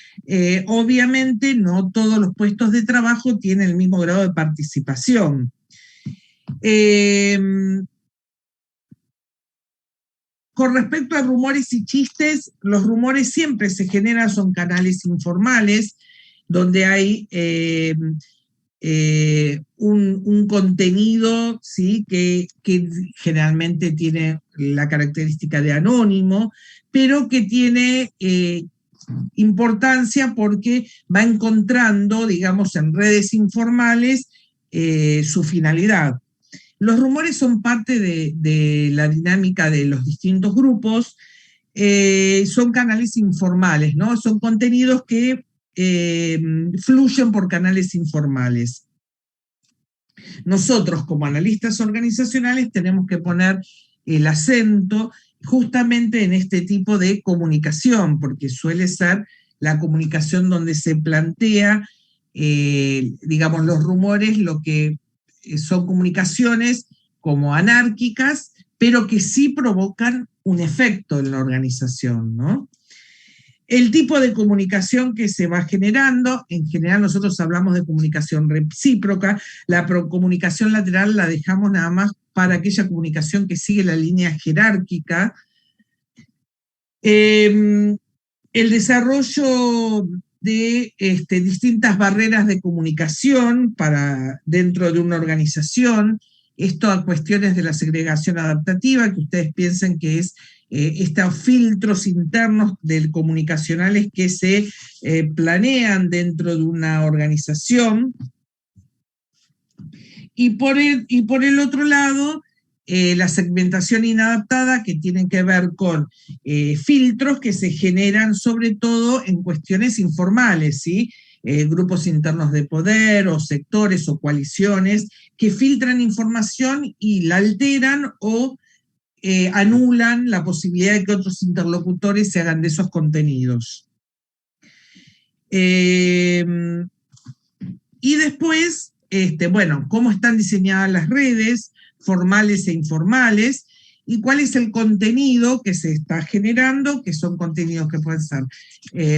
Obviamente no todos los puestos de trabajo tienen el mismo grado de participación. Con respecto a rumores y chistes, los rumores siempre se generan, son canales informales, donde hay un contenido, ¿sí? que generalmente tiene la característica de anónimo, pero que tiene importancia porque va encontrando, digamos, en redes informales su finalidad. Los rumores son parte de la dinámica de los distintos grupos, son canales informales, ¿no? Son contenidos que fluyen por canales informales. Nosotros, como analistas organizacionales, tenemos que poner el acento justamente en este tipo de comunicación, porque suele ser la comunicación donde se plantea, digamos, los rumores, lo que son comunicaciones como anárquicas, pero que sí provocan un efecto en la organización, ¿no? El tipo de comunicación que se va generando, en general nosotros hablamos de comunicación recíproca, la comunicación lateral la dejamos nada más para aquella comunicación que sigue la línea jerárquica. El desarrollo de distintas barreras de comunicación dentro de una organización, esto a cuestiones de la segregación adaptativa, que ustedes piensen que es estos filtros internos comunicacionales que se planean dentro de una organización. Y por el otro lado, la segmentación inadaptada, que tienen que ver con filtros que se generan sobre todo en cuestiones informales, ¿sí? Grupos internos de poder o sectores o coaliciones que filtran información y la alteran o anulan la posibilidad de que otros interlocutores se hagan de esos contenidos. Y después, bueno, cómo están diseñadas las redes, formales e informales, y cuál es el contenido que se está generando, que son contenidos que pueden ser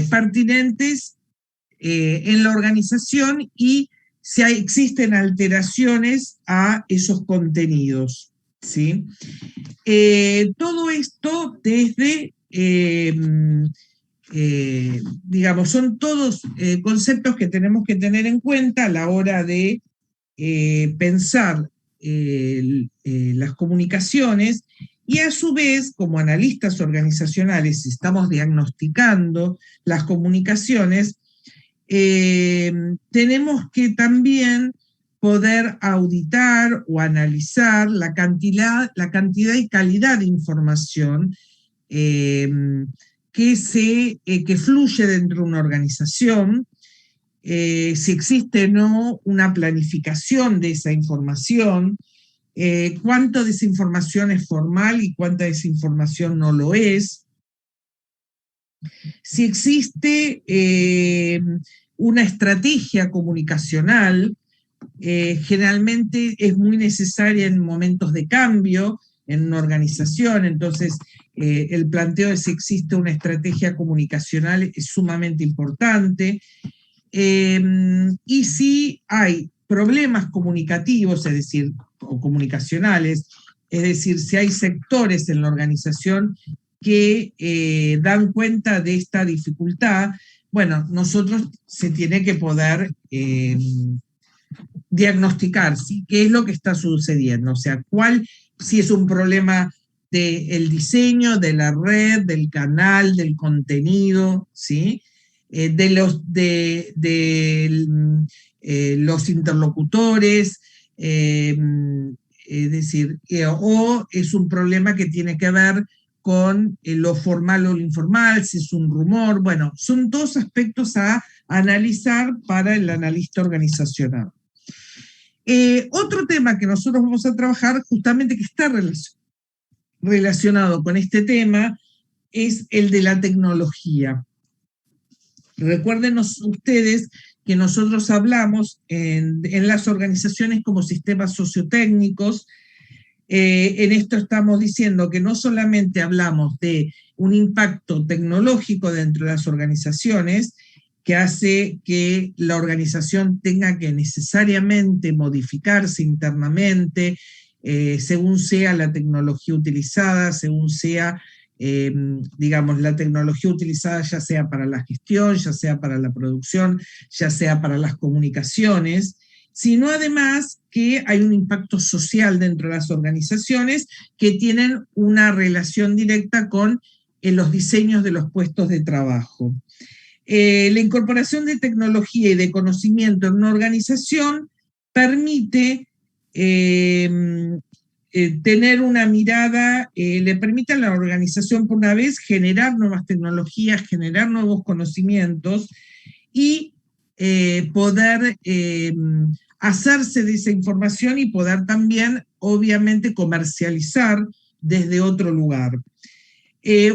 pertinentes en la organización y si existen alteraciones a esos contenidos, ¿sí? Todo esto desde, digamos, son todos conceptos que tenemos que tener en cuenta a la hora de pensar las comunicaciones, y a su vez, como analistas organizacionales, si estamos diagnosticando las comunicaciones, tenemos que también poder auditar o analizar la cantidad y calidad de información que fluye dentro de una organización, si existe o no una planificación de esa información, cuánto de esa información es formal y cuánta de esa información no lo es, si existe una estrategia comunicacional. Generalmente es muy necesaria en momentos de cambio en una organización, entonces el planteo de si existe una estrategia comunicacional es sumamente importante. Y si hay problemas comunicativos, es decir, o comunicacionales, es decir, si hay sectores en la organización que dan cuenta de esta dificultad, bueno, nosotros se tiene que poder diagnosticar, ¿sí? ¿Qué es lo que está sucediendo? O sea, si es un problema del diseño, de la red, del canal, del contenido, ¿sí? De los interlocutores, es decir, o es un problema que tiene que ver con lo formal o lo informal, si es un rumor, bueno, son todos aspectos a analizar para el analista organizacional. Otro tema que nosotros vamos a trabajar, justamente que está relacionado con este tema, es el de la tecnología. Recuerden ustedes que nosotros hablamos en las organizaciones como sistemas sociotécnicos, En esto estamos diciendo que no solamente hablamos de un impacto tecnológico dentro de las organizaciones, que hace que la organización tenga que necesariamente modificarse internamente, según sea la tecnología utilizada, según sea, digamos, la tecnología utilizada ya sea para la gestión, ya sea para la producción, ya sea para las comunicaciones, sino además que hay un impacto social dentro de las organizaciones que tienen una relación directa con los diseños de los puestos de trabajo. La incorporación de tecnología y de conocimiento en una organización permite tener una mirada, le permite a la organización por una vez generar nuevas tecnologías, generar nuevos conocimientos y poder hacerse de esa información y poder también, obviamente, comercializar desde otro lugar.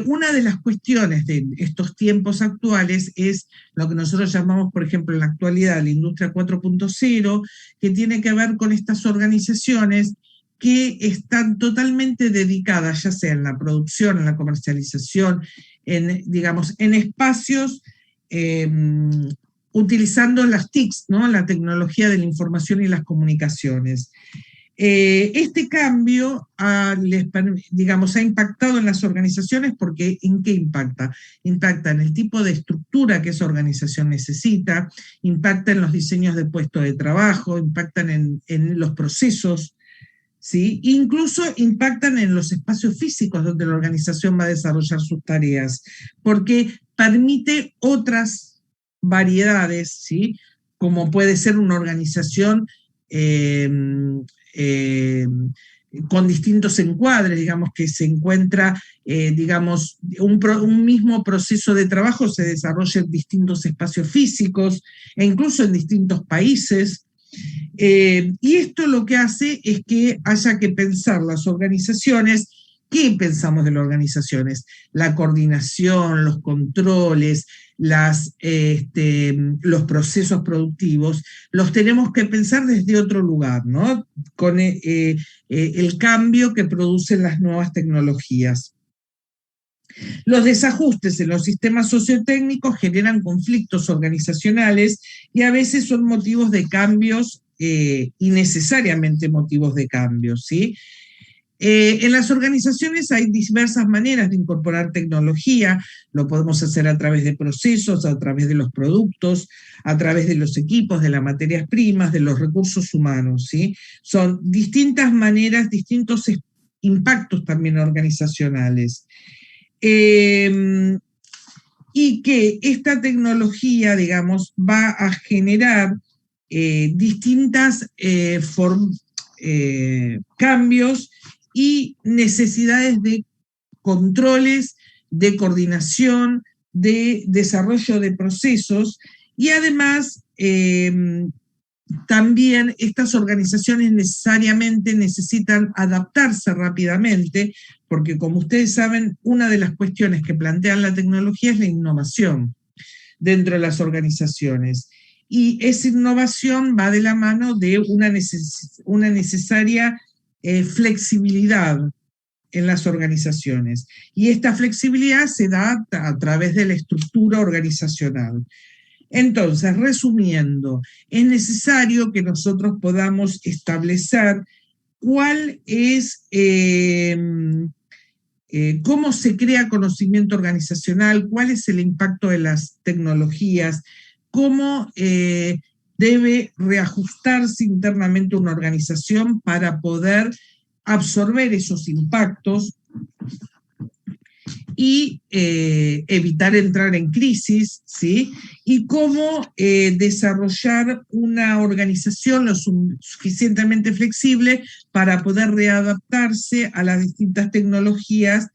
Una de las cuestiones de estos tiempos actuales es lo que nosotros llamamos, por ejemplo, en la actualidad, la industria 4.0, que tiene que ver con estas organizaciones que están totalmente dedicadas, ya sea en la producción, en la comercialización, digamos, en espacios utilizando las TICs, ¿no? La tecnología de la información y las comunicaciones. Este cambio digamos, ha impactado en las organizaciones porque ¿en qué impacta? Impacta en el tipo de estructura que esa organización necesita, impacta en los diseños de puestos de trabajo, impactan en los procesos, ¿sí? Incluso impactan en los espacios físicos donde la organización va a desarrollar sus tareas, porque permite otras variedades, ¿sí? Como puede ser una organización con distintos encuadres, digamos, que se encuentra, digamos, un mismo proceso de trabajo se desarrolla en distintos espacios físicos e incluso en distintos países. Y esto lo que hace es que haya que pensar las organizaciones. ¿Qué pensamos de las organizaciones? La coordinación, los controles, los procesos productivos, los tenemos que pensar desde otro lugar, ¿no? Con el cambio que producen las nuevas tecnologías. Los desajustes en los sistemas sociotécnicos generan conflictos organizacionales y a veces son motivos de cambios, innecesariamente motivos de cambios, ¿sí? En las organizaciones hay diversas maneras de incorporar tecnología, lo podemos hacer a través de procesos, a través de los productos, a través de los equipos, de las materias primas, de los recursos humanos, ¿sí? Son distintas maneras, distintos impactos también organizacionales. Y que esta tecnología, digamos, va a generar distintas cambios y necesidades de controles, de coordinación, de desarrollo de procesos, y además también estas organizaciones necesariamente necesitan adaptarse rápidamente, porque como ustedes saben, una de las cuestiones que plantean la tecnología es la innovación dentro de las organizaciones. Y esa innovación va de la mano de una necesaria flexibilidad en las organizaciones. Y esta flexibilidad se da a través de la estructura organizacional. Entonces, resumiendo, es necesario que nosotros podamos establecer cuál es, cómo se crea conocimiento organizacional, cuál es el impacto de las tecnologías, cómo debe reajustarse internamente una organización para poder absorber esos impactos y evitar entrar en crisis, ¿sí? Y cómo desarrollar una organización lo suficientemente flexible para poder readaptarse a las distintas tecnologías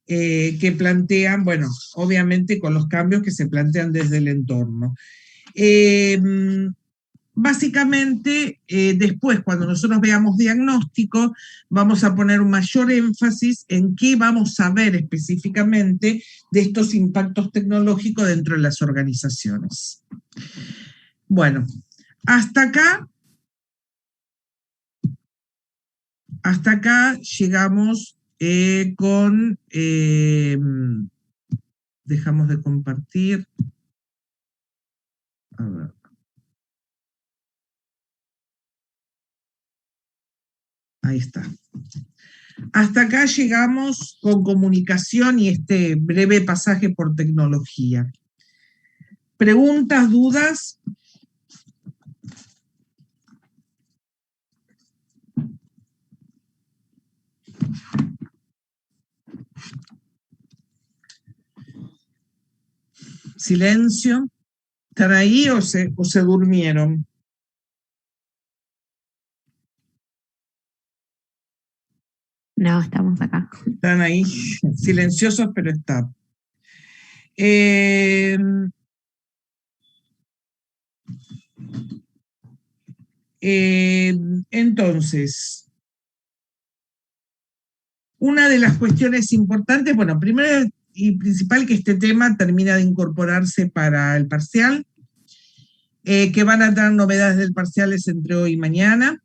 que plantean, bueno, obviamente con los cambios que se plantean desde el entorno. Básicamente, después, cuando nosotros veamos diagnóstico, vamos a poner un mayor énfasis en qué vamos a ver específicamente de estos impactos tecnológicos dentro de las organizaciones. Bueno, hasta acá hasta acá llegamos con... dejamos de compartir. A ver. Ahí está. Hasta acá llegamos con comunicación y este breve pasaje por tecnología. ¿Preguntas, dudas? Silencio. ¿Están ahí o se durmieron? No, estamos acá. Están ahí silenciosos, pero están. Entonces, una de las cuestiones importantes, bueno, primero y principal que este tema termina de incorporarse para el parcial, que van a tener novedades del parciales entre hoy y mañana,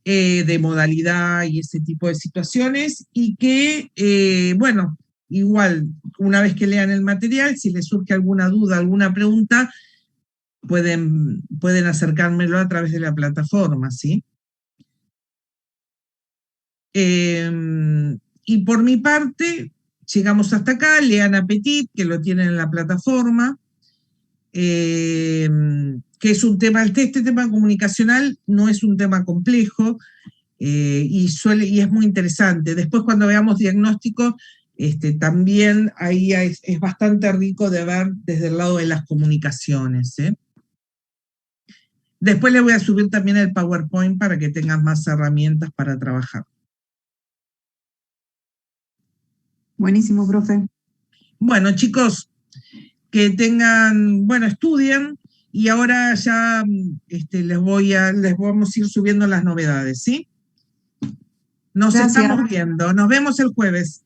de modalidad y ese tipo de situaciones, y que, bueno, igual, una vez que lean el material, si les surge alguna duda, alguna pregunta, pueden acercármelo a través de la plataforma, ¿sí? Y por mi parte, llegamos hasta acá, lean Appetit, que lo tienen en la plataforma, que es un tema, este tema comunicacional no es un tema complejo, y es muy interesante. Después cuando veamos diagnóstico, también ahí es bastante rico de ver desde el lado de las comunicaciones, ¿eh? Después le voy a subir también el PowerPoint para que tengan más herramientas para trabajar. Buenísimo, profe. Bueno, chicos, que tengan, bueno, estudien, y ahora ya les vamos a ir subiendo las novedades, ¿sí? Nos Gracias. estamos viendo, nos vemos el jueves.